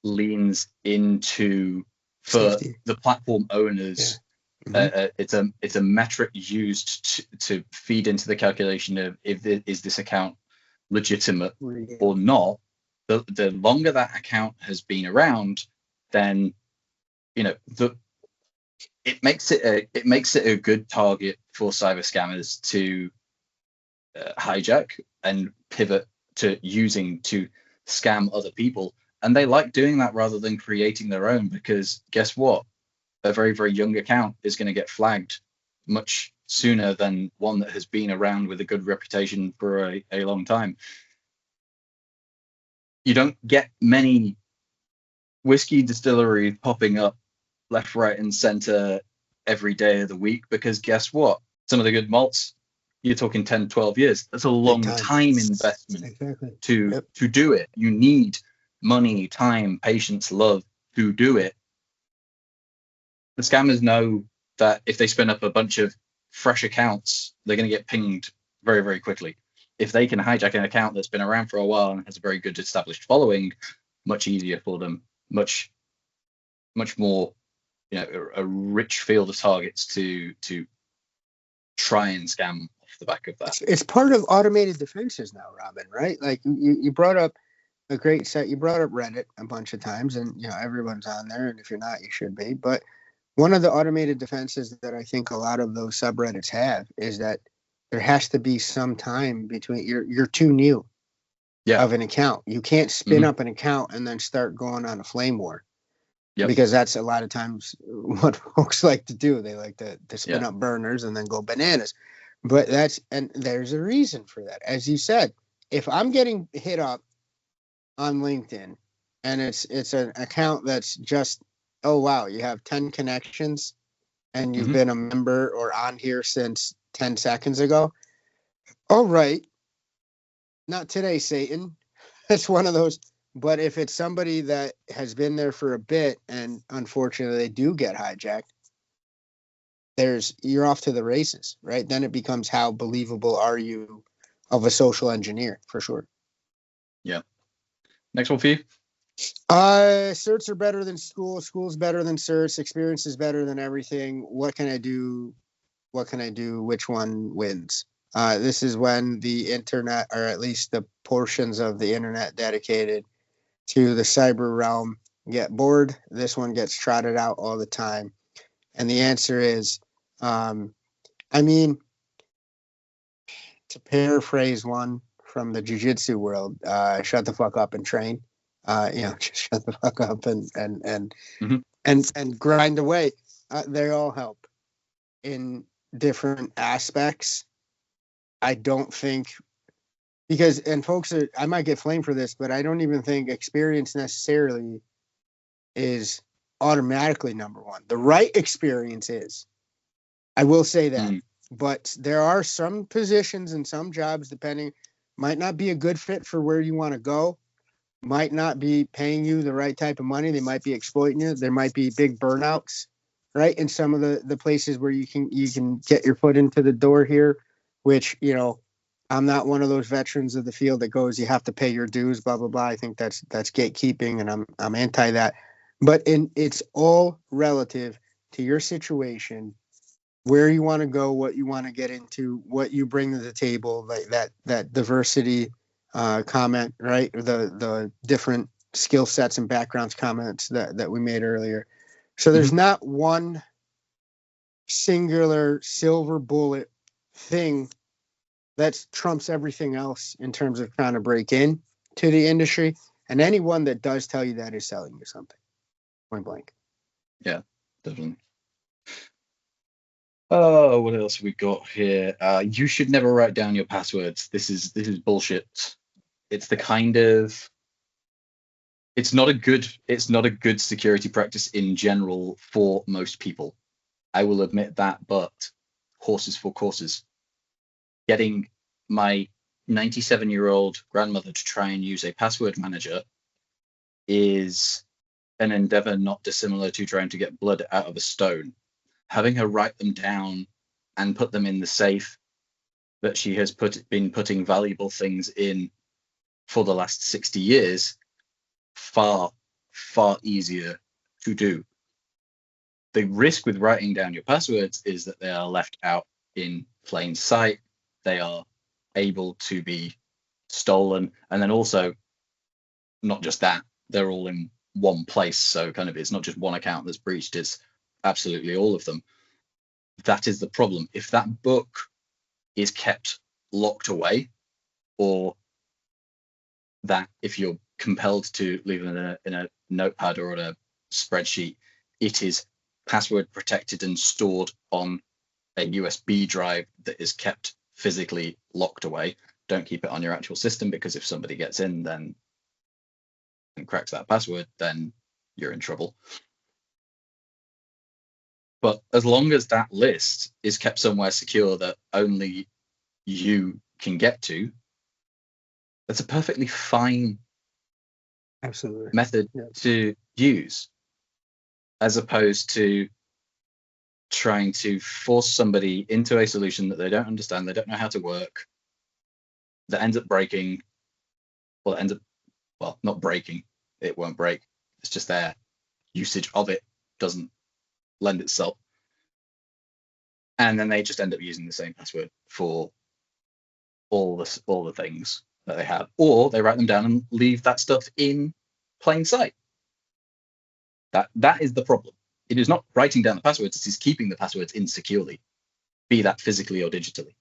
leans into, for Safety. the platform owners, it's a metric used to feed into the calculation of is this account legitimate or not. The longer that account has been around, then it makes it a good target for cyber scammers to hijack and pivot to using to scam other people. And they like doing that rather than creating their own, because guess what? A very, very young account is going to get flagged much sooner than one that has been around with a good reputation for a long time. You don't get many whiskey distilleries popping up left, right, and center every day of the week, because guess what? Some of the good malts, you're talking 10, 12 years. That's a long time investment to do it. You need money, time, patience, love to do it. The scammers know that if they spin up a bunch of fresh accounts, they're going to get pinged very, very quickly. If they can hijack an account that's been around for a while and has a very good established following, much easier for them, much more, a rich field of targets to try and scam off the back of that. It's part of automated defenses now, Robin, right? Like, you brought up a great set. You brought up Reddit a bunch of times, and everyone's on there, and if you're not, you should be. But one of the automated defenses that I think a lot of those subreddits have is that there has to be some time between you're too new of an account. You can't spin up an account and then start going on a flame war. Because that's a lot of times what folks like to do. They like to spin up burners and then go bananas. But there's a reason for that. As you said, if I'm getting hit up on LinkedIn and it's an account that's just, oh wow, you have 10 connections and you've been a member or on here since 10 seconds ago. All right. Not today, Satan. That's one of those. But if it's somebody that has been there for a bit and unfortunately they do get hijacked, you're off to the races, right? Then it becomes, how believable are you of a social engineer, for sure. Yeah. Next one for you. Certs are better than school. School's better than certs. Experience is better than everything. What can I do? Which one wins? This is when the internet, or at least the portions of the internet dedicated to the cyber realm, get bored. This one gets trotted out all the time. And the answer is, to paraphrase one from the jiu-jitsu world, shut the fuck up and train. Just shut the fuck up and grind away. They all help in different aspects. I don't think because, and folks, I might get flamed for this, but I don't even think experience necessarily is automatically number one. The right experience is. I will say that. But there are some positions and some jobs, might not be a good fit for where you want to go, might not be paying you the right type of money. They might be exploiting you. There might be big burnouts, right? In some of the places where you can get your foot into the door here, which, I'm not one of those veterans of the field that goes, you have to pay your dues, blah, blah, blah. I think that's gatekeeping, and I'm anti that. But it's all relative to your situation, where you want to go, what you want to get into, what you bring to the table, like that diversity comment, right? The different skill sets and backgrounds comments that we made earlier. So there's not one singular silver bullet thing that trumps everything else in terms of trying to break in to the industry. And anyone that does tell you that is selling you something. Point blank. Yeah, definitely. Oh, what else have we got here? You should never write down your passwords. This is bullshit. It's the kind of it's not a good security practice in general for most people. I will admit that, but horses for courses. Getting my 97-year-old grandmother to try and use a password manager is an endeavor not dissimilar to trying to get blood out of a stone. Having her write them down and put them in the safe that she has been putting valuable things in for the last 60 years, far, far easier to do. The risk with writing down your passwords is that they are left out in plain sight. They are able to be stolen. And then also, not just that, they're all in one place. So kind of it's not just one account that's breached, it's absolutely all of them. That is the problem. If that book is kept locked away, or that if you're compelled to leave it in a notepad or on a spreadsheet, it is password protected and stored on a USB drive that is kept physically locked away. Don't keep it on your actual system, because if somebody gets in then and cracks that password, then you're in trouble. But as long as that list is kept somewhere secure that only you can get to, that's a perfectly fine method to use, as opposed to trying to force somebody into a solution that they don't understand, they don't know how to work, that ends up breaking, not breaking, it won't break, it's just their usage of it doesn't lend itself. And then they just end up using the same password for all the things that they have, or they write them down and leave that stuff in plain sight. That is the problem. It is not writing down the passwords, it is keeping the passwords in securely, be that physically or digitally.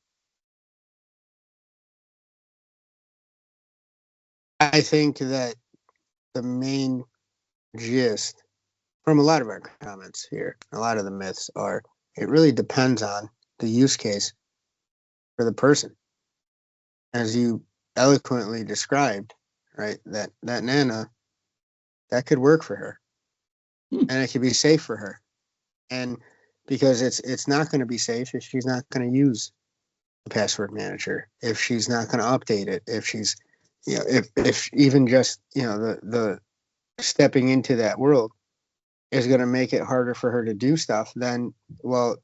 I think that the main gist from a lot of our comments here, a lot of the myths are, it really depends on the use case for the person. As you eloquently described, right, that Nana, that could work for her. And it could be safe for her. And because it's not going to be safe if she's not going to use the password manager, if she's not going to update it, if she's, if even just, the stepping into that world is going to make it harder for her to do stuff, then, well,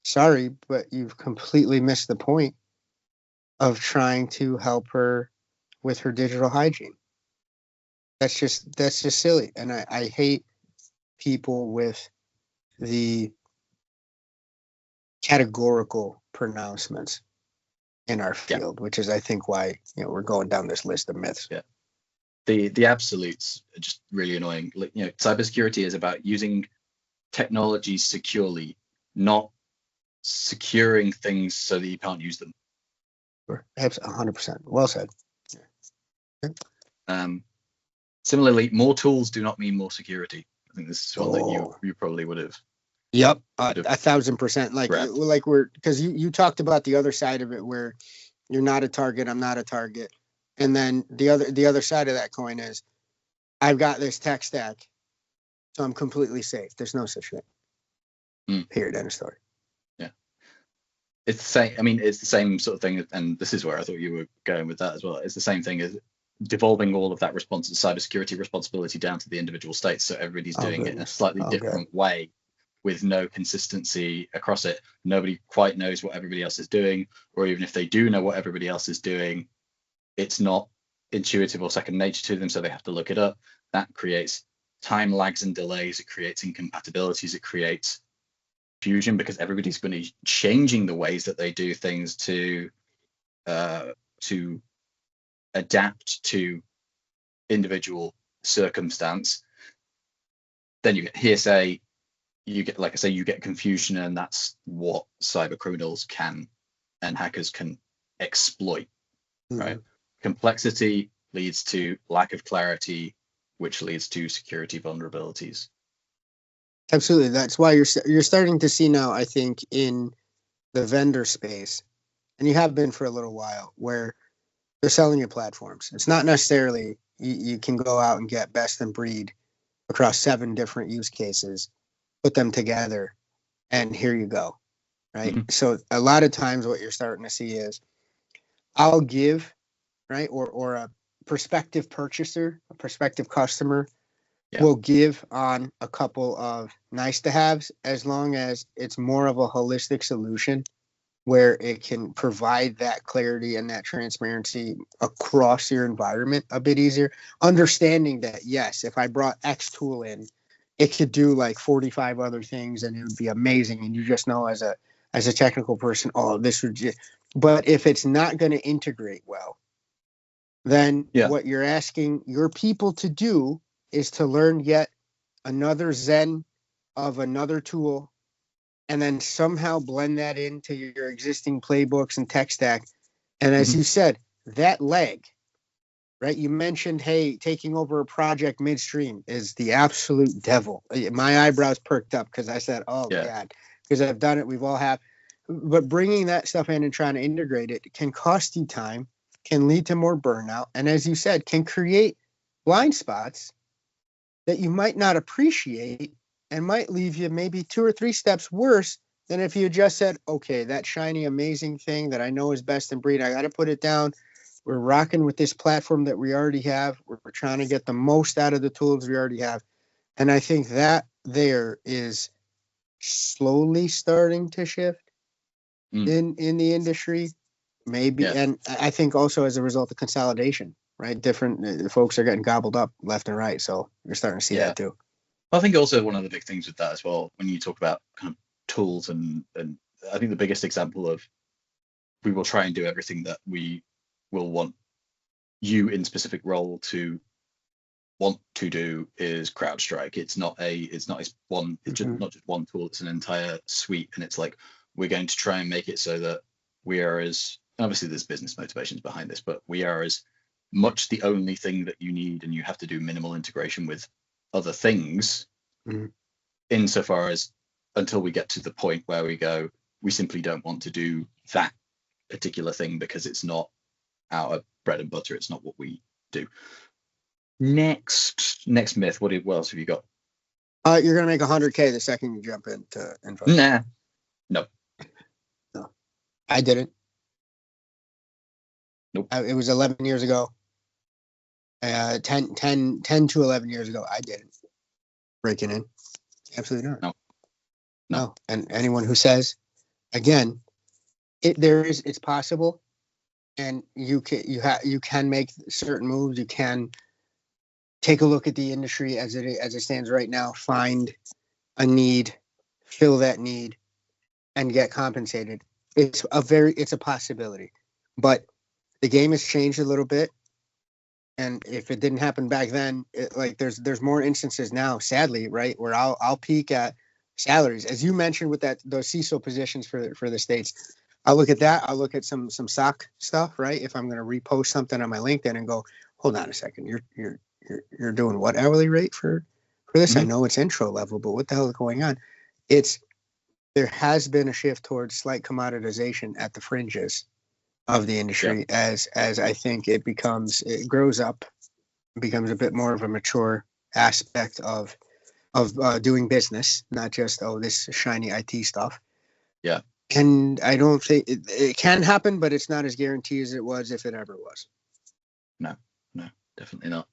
sorry, but you've completely missed the point of trying to help her with her digital hygiene. That's just silly. And I hate people with the categorical pronouncements in our field, which is, I think, why we're going down this list of myths. Yeah, the absolutes are just really annoying. Cybersecurity is about using technology securely, not securing things so that you can't use them. 100%. Well said. Similarly, more tools do not mean more security. I think this is one that you probably would have. Yep, 1,000%. Like because you talked about the other side of it where you're not a target, I'm not a target, and then the other side of that coin is I've got this tech stack, so I'm completely safe. There's no such thing. Period. End of story. Yeah, it's the same. I mean, it's the same sort of thing, and this is where I thought you were going with that as well. It's the same thing as devolving all of that cybersecurity responsibility down to the individual states, so everybody's doing it in a slightly different way, with no consistency across it. Nobody quite knows what everybody else is doing, or even if they do know what everybody else is doing, it's not intuitive or second nature to them, so they have to look it up. That creates time lags and delays. It creates incompatibilities. It creates confusion because everybody's going to be changing the ways that they do things to adapt to individual circumstance. Then you get hearsay, you get, like I say, you get confusion, and that's what cyber criminals can and hackers can exploit. Right? Complexity leads to lack of clarity, which leads to security vulnerabilities. Absolutely. That's why you're starting to see now, I think, in the vendor space, and you have been for a little while, where they're selling you platforms. It's not necessarily you can go out and get best in breed across 7 different use cases, put them together, and here you go, right? So a lot of times what you're starting to see is I'll give, right, or a prospective purchaser, a prospective customer will give on a couple of nice to haves as long as it's more of a holistic solution where it can provide that clarity and that transparency across your environment a bit easier. Understanding that, yes, if I brought X tool in, it could do like 45 other things and it would be amazing. And you just know as a technical person, oh, this would just, but if it's not going to integrate well, then what you're asking your people to do is to learn yet another Zen of another tool, and then somehow blend that into your existing playbooks and tech stack. And as you said, that leg, right? You mentioned, hey, taking over a project midstream is the absolute devil. My eyebrows perked up because I said, oh, God, because I've done it. We've all have. But bringing that stuff in and trying to integrate it can cost you time, can lead to more burnout. And as you said, can create blind spots that you might not appreciate and might leave you maybe 2 or 3 steps worse than if you just said, okay, that shiny, amazing thing that I know is best in breed, I got to put it down. We're rocking with this platform that we already have. We're trying to get the most out of the tools we already have. And I think that there is slowly starting to shift in the industry, maybe. And I think also as a result of consolidation, right? Different folks are getting gobbled up left and right. So you're starting to see that too. I think also one of the big things with that as well, when you talk about kind of tools and I think the biggest example of we will try and do everything that we will want you in specific role to want to do is CrowdStrike. It's not just one tool, it's an entire suite, and it's like we're going to try and make it so that we are as, obviously there's business motivations behind this, but we are as much the only thing that you need, and you have to do minimal integration with other things insofar as until we get to the point where we go, we simply don't want to do that particular thing because it's not our bread and butter, it's not what we do. Next myth, what else have you got? You're gonna make 100K the second you jump into info. No, I didn't. Nope. It was 11 years ago. 10 to 11 years ago, I didn't. Breaking in, absolutely not. No. And anyone who says, again, it's possible, and you can make certain moves. You can take a look at the industry as it stands right now, find a need, fill that need, and get compensated. It's a possibility, but the game has changed a little bit. And if it didn't happen back then, there's more instances now, sadly, right, where I'll peek at salaries, as you mentioned with those CISO positions for the states. I'll look at that. I'll look at some SOC stuff, right? If I'm going to repost something on my LinkedIn and go, hold on a second. You're doing what hourly rate for this? I know it's intro level, but what the hell is going on? There has been a shift towards slight commoditization at the fringes of the industry as I think it grows up, becomes a bit more of a mature aspect of doing business, not just this shiny IT stuff. Yeah. And I don't think it can happen, but it's not as guaranteed as it was if it ever was. No, definitely not.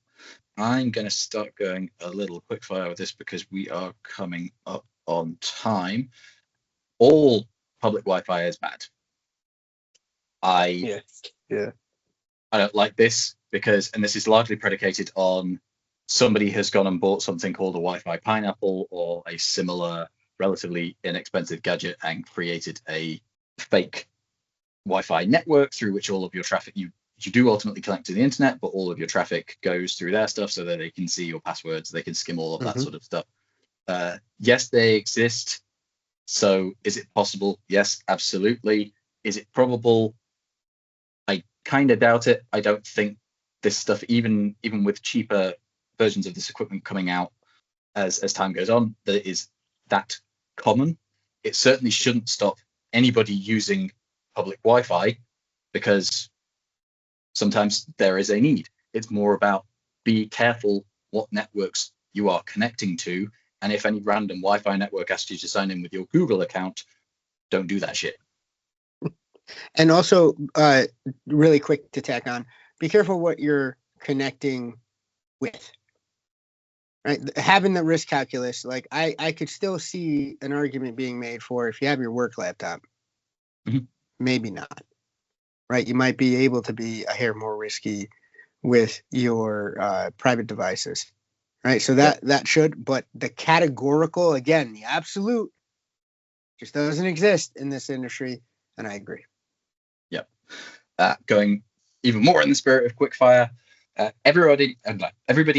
I'm going to start going a little quick fire with this because we are coming up on time. All public Wi-Fi is bad. I don't like this because, and this is largely predicated on somebody has gone and bought something called a Wi-Fi Pineapple or a similar relatively inexpensive gadget and created a fake Wi-Fi network through which all of your traffic, you do ultimately connect to the internet, but all of your traffic goes through their stuff so that they can see your passwords, they can skim all of that sort of stuff. Yes, they exist. So is it possible? Yes, absolutely. Is it probable? I kind of doubt it. I don't think this stuff, even with cheaper versions of this equipment coming out as time goes on, that it is that common. It certainly shouldn't stop anybody using public Wi-Fi because sometimes there is a need. It's more about be careful what networks you are connecting to. And if any random Wi-Fi network asks you to sign in with your Google account, don't do that shit. And also, really quick to tack on, be careful what you're connecting with. Right? Having the risk calculus, like I could still see an argument being made for if you have your work laptop, maybe not. Right? You might be able to be a hair more risky with your private devices. Right? So that should, but the categorical, again, the absolute just doesn't exist in this industry. And I agree. Yep. Going even more in the spirit of quickfire, everybody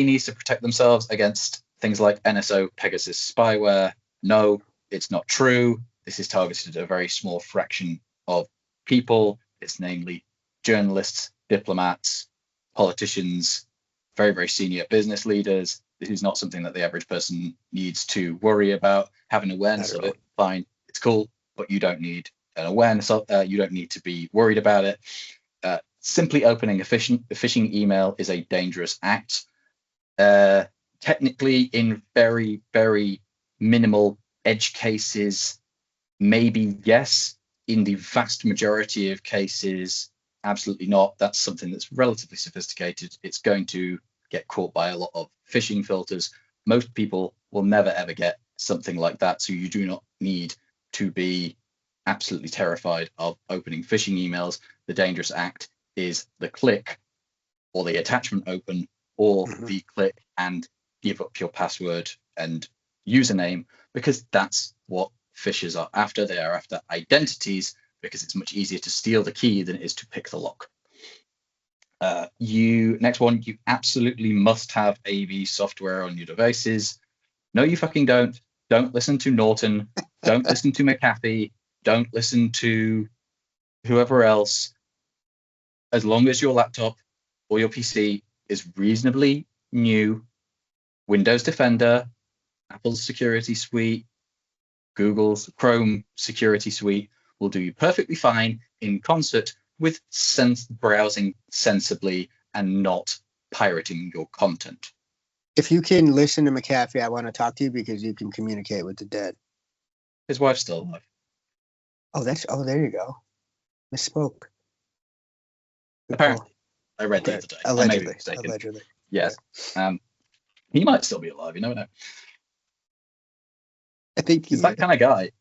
needs to protect themselves against things like NSO, Pegasus spyware. No, it's not true. This is targeted at a very small fraction of people. It's namely journalists, diplomats, politicians, very, very senior business leaders. This is not something that the average person needs to worry about. Have an awareness of it, fine, it's cool, but you don't need an awareness of you don't need to be worried about it. Simply opening a phishing email is a dangerous act. Technically, in very, very minimal edge cases, maybe yes. In the vast majority of cases, absolutely not. That's something that's relatively sophisticated. It's going to get caught by a lot of phishing filters. Most people will never, ever get something like that. So you do not need to be absolutely terrified of opening phishing emails. The dangerous act is the click or the attachment open or the click and give up your password and username, because that's what phishers are after. They are after identities because it's much easier to steal the key than it is to pick the lock. Next one, you absolutely must have AV software on your devices. No, you fucking don't. Don't listen to Norton. Don't listen to McAfee. Don't listen to whoever else. As long as your laptop or your PC is reasonably new, Windows Defender, Apple's security suite, Google's Chrome security suite will do you perfectly fine in concert with browsing sensibly and not pirating your content. If you can listen to McAfee, I want to talk to you because you can communicate with the dead. His wife's still alive. Oh, there you go. Misspoke. Apparently. I read the other day. Allegedly. Yes. He might still be alive, you never know. I think he's that kind of guy.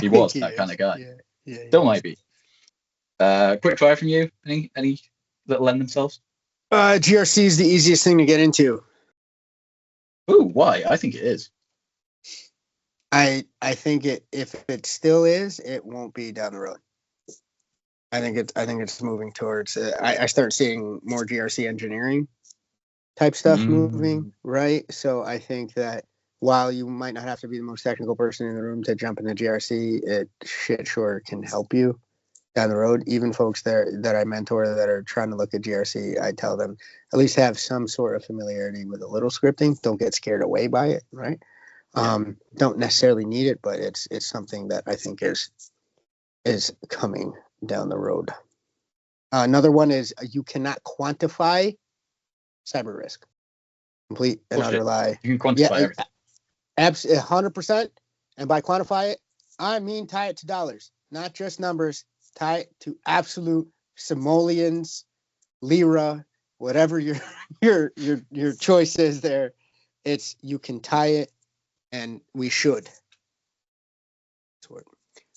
He was that kind of guy. Yeah, still might be. Quick fire from you. Any that lend themselves? GRC is the easiest thing to get into. Ooh, why? I think it is. I think if it still is, it won't be down the road. I think it's moving towards. I start seeing more GRC engineering type stuff moving, right? So I think that while you might not have to be the most technical person in the room to jump into GRC, it sure can help you. down the road. Even folks that I mentor that are trying to look at GRC, I tell them at least have some sort of familiarity with a little scripting. Don't get scared away by it, right? Don't necessarily need it, but it's something that I think is coming down the road. Another one is you cannot quantify cyber risk. Complete and utter lie. You can quantify everything. Absolutely, 100%. And by quantify it, I mean tie it to dollars, not just numbers. Tie it to absolute simoleons, lira, whatever your choice is there. It's you can tie it, and we should.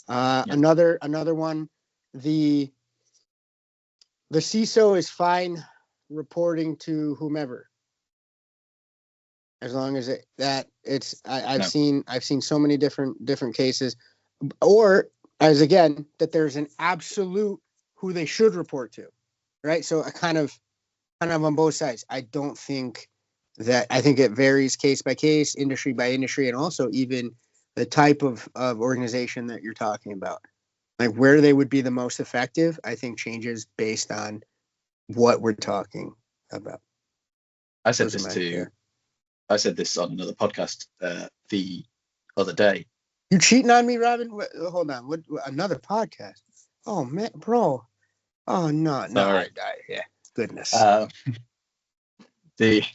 Another one, the CISO is fine reporting to whomever, as long as I've seen so many different cases, or as again that there's an absolute who they should report to, right? So I kind of on both sides. I think it varies case by case, industry by industry, and also even the type of organization that you're talking about. Like where they would be the most effective, I think changes based on what we're talking about. I said this on another podcast the other day. You cheating on me, Robin? Hold on. What another podcast? Oh man, bro. Oh no. Yeah. Goodness. It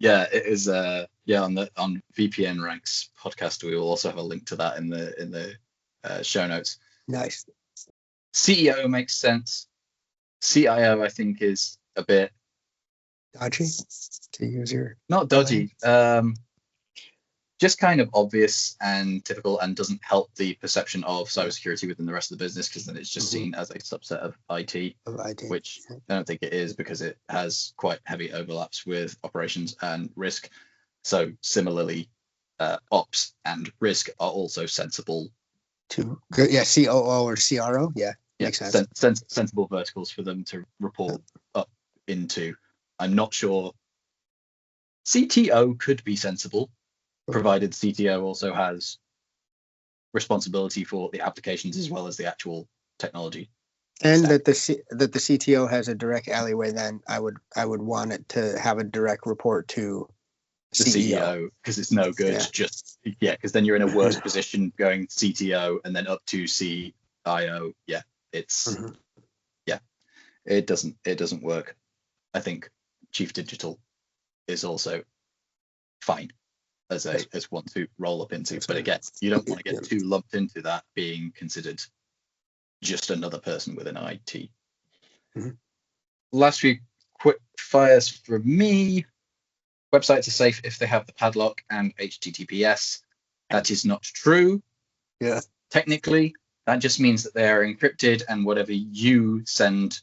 is on VPN Ranks podcast. We will also have a link to that in the show notes. Nice. CEO makes sense. CIO I think is a bit dodgy to use your not dodgy, just kind of obvious and typical, and doesn't help the perception of cybersecurity within the rest of the business, because then it's just seen as a subset of IT, which I don't think it is, because it has quite heavy overlaps with operations and risk. So similarly, ops and risk are also sensible. COO or CRO, makes sense. Sensible verticals for them to report up into. I'm not sure. CTO could be sensible, provided CTO also has responsibility for the applications as well as the actual technology. And that the CTO has a direct alleyway. Then I would want it to have a direct report to the CEO, because it's no good. Because then you're in a worse position going CTO and then up to CIO. It doesn't work. I think Chief Digital is also fine as one to roll up into, but again, you don't want to get too lumped into that being considered just another person within IT. Last few quick fires from me. Websites are safe if they have the padlock and HTTPS. That is not true. Technically, that just means that they are encrypted, and whatever you send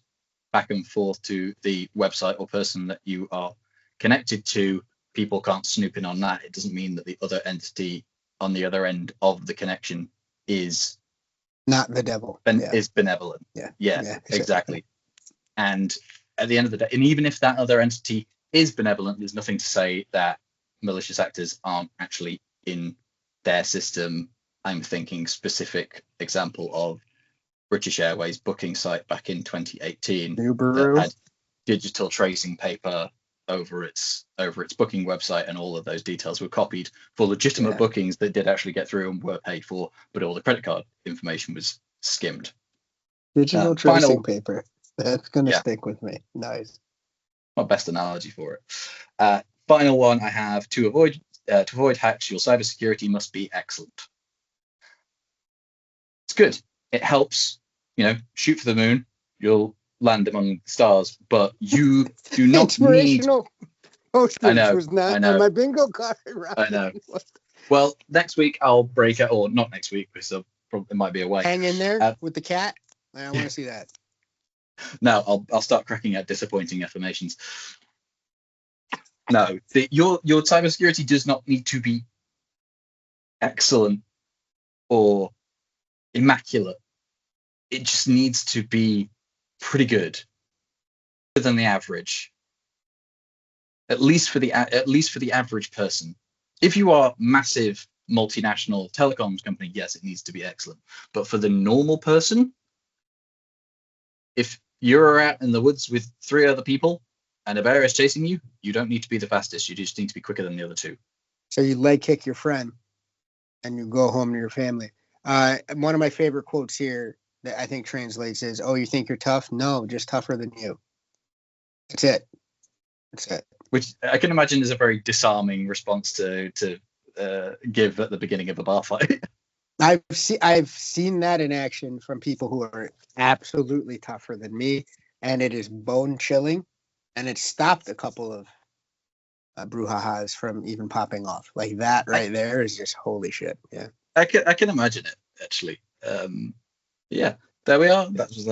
back and forth to the website or person that you are connected to, people can't snoop in on that. It doesn't mean that the other entity on the other end of the connection is not the devil. Is benevolent. Exactly. And at the end of the day, and even if that other entity is benevolent, there's nothing to say that malicious actors aren't actually in their system. I'm thinking specific example of British Airways booking site back in 2018 that had digital tracing paper over its booking website, and all of those details were copied for legitimate bookings that did actually get through and were paid for, but all the credit card information was skimmed. Digital tracing paper. That's going to stick with me. Nice. My best analogy for it. Final one I have: to avoid hacks, your cybersecurity must be excellent. It's good. It helps. Shoot for the moon, you'll land among the stars. But you do not need. I know. Was not on my bingo card. Right? I know. Well, next week I'll break it, or not next week, because it might be away. Hang in there with the cat. I want to see that. No, I'll start cracking at disappointing affirmations. No, your cybersecurity does not need to be excellent or immaculate. It just needs to be pretty good, better than the average. At least for the average person. If you are massive multinational telecoms company, yes, it needs to be excellent. But for the normal person, if you're out in the woods with 3 other people and a bear is chasing you, you don't need to be the fastest. You just need to be quicker than the other 2. So you leg kick your friend and you go home to your family. One of my favorite quotes here that I think translates is, "Oh, you think you're tough? No, just tougher than you." That's it. That's it. Which I can imagine is a very disarming response to give at the beginning of a bar fight. I've seen that in action from people who are absolutely tougher than me, and it is bone chilling, and it stopped a couple of brouhahas from even popping off. Like that right there is just holy shit. Yeah, I can imagine it actually. Yeah, there we are. That was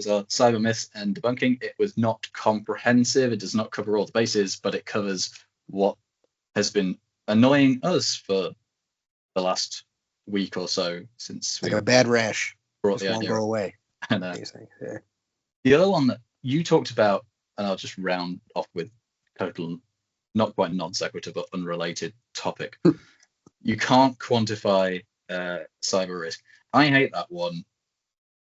our cyber myths and debunking. It was not comprehensive. It does not cover all the bases, but it covers what has been annoying us for the last week or so since like a bad rash. Brought just the won't idea go away. And, yeah. The other one that you talked about, and I'll just round off with total, not quite non sequitur, but unrelated topic. You can't quantify cyber risk. I hate that one,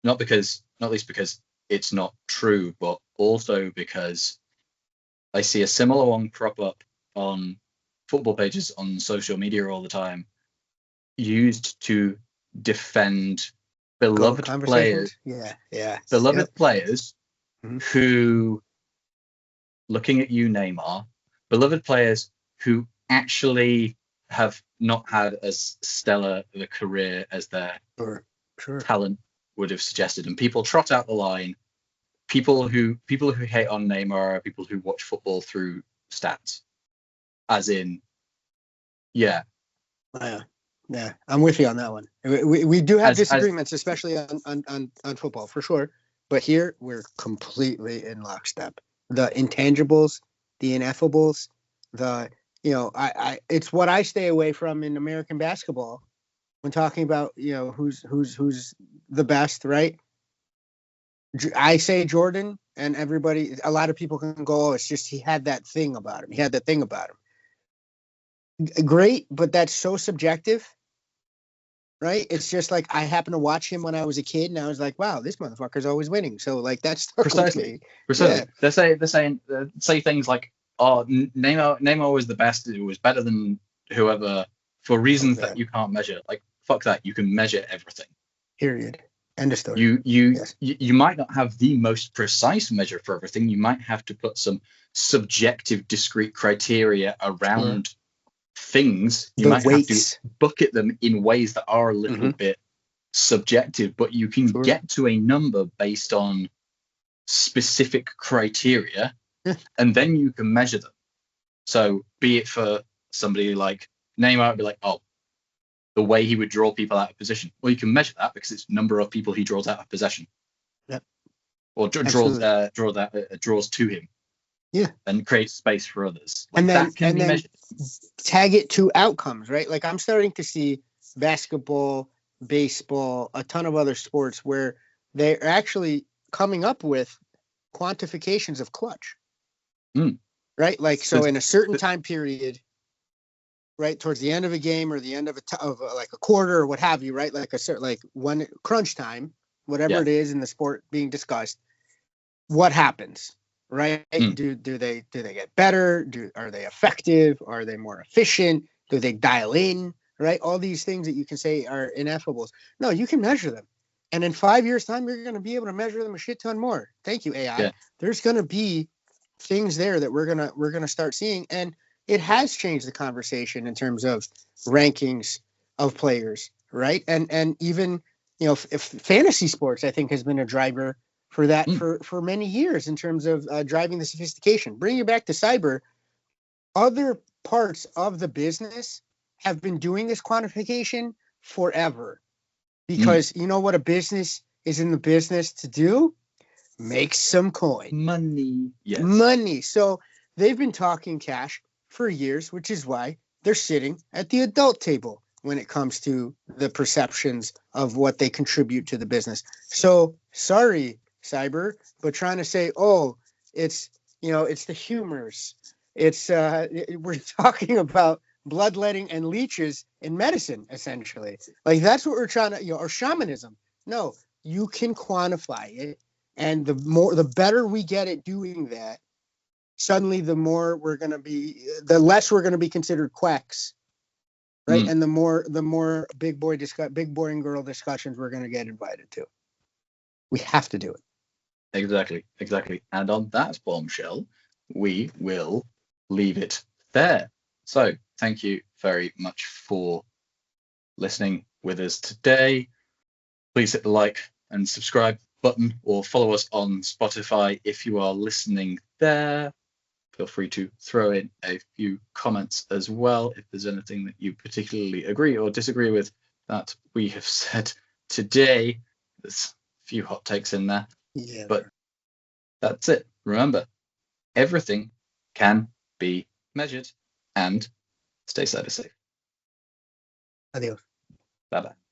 not least because it's not true, but also because I see a similar one crop up on football pages on social media all the time, used to defend beloved players. Yeah. Beloved players who, looking at you, Neymar, beloved players who actually have not had as stellar of a career as their talent would have suggested. And people trot out the line. People who hate on Neymar are people who watch football through stats. As in, yeah. Yeah, I'm with you on that one. We do have disagreements, especially on football, for sure. But here, we're completely in lockstep. The intangibles, the ineffables, it's what I stay away from in American basketball when talking about, who's the best, right? I say Jordan, and a lot of people can go, "Oh, it's just he had that thing about him. He had that thing about him." Great, but that's so subjective, right? It's just like I happened to watch him when I was a kid, and I was like, "Wow, this motherfucker's always winning." So like that's precisely. Yeah. They're saying say things like, "Oh, Neymar was the best. It was better than whoever for reasons that you can't measure." Like fuck that. You can measure everything. Period. End of story. You might not have the most precise measure for everything. You might have to put some subjective, discrete criteria around things. You might have to bucket them in ways that are a little bit subjective, but you can get to a number based on specific criteria, and then you can measure them. So be it for somebody like Neymar, would be like, "Oh, the way he would draw people out of position." Well, you can measure that because it's number of people he draws out of possession. Yep. Or draws to him. Yeah. And creates space for others. Like and then, that can be measured. Tag it to outcomes, right? Like I'm starting to see basketball, baseball, a ton of other sports where they're actually coming up with quantifications of clutch. Right? Like, so in a certain time period, right, towards the end of a game or the end of like a quarter or what have you, right? Like a certain, like one crunch time, whatever it is in the sport being discussed, what happens, right? Do they get better? Are they effective? Are they more efficient? Do they dial in, right? All these things that you can say are ineffables. No, you can measure them. And in 5 years' time, you're going to be able to measure them a shit ton more. Thank you, AI. Yeah. There's going to be things there that we're gonna start seeing, and it has changed the conversation in terms of rankings of players, right? And even if fantasy sports, I think, has been a driver for that for many years in terms of driving the sophistication. Bringing it back to cyber, other parts of the business have been doing this quantification forever, because you know what a business is in the business to do? Make some coin. Money. Yes. Money. So they've been talking cash for years, which is why they're sitting at the adult table when it comes to the perceptions of what they contribute to the business. So sorry, cyber, but trying to say, oh, it's the humors. It's we're talking about bloodletting and leeches in medicine, essentially. Like that's what we're trying to, or shamanism. No, you can quantify it. And the better we get at doing that, suddenly the less we're going to be considered quacks, right? And the more big boring girl discussions we're going to get invited to. We have to do it. Exactly. And on that bombshell, we will leave it there. So thank you very much for listening with us today. Please hit the like and subscribe button or follow us on Spotify if you are listening there. Feel free to throw in a few comments as well if there's anything that you particularly agree or disagree with that we have said today. There's a few hot takes in there, but that's it. Remember, everything can be measured, and stay cyber safe. Adios. Bye-bye.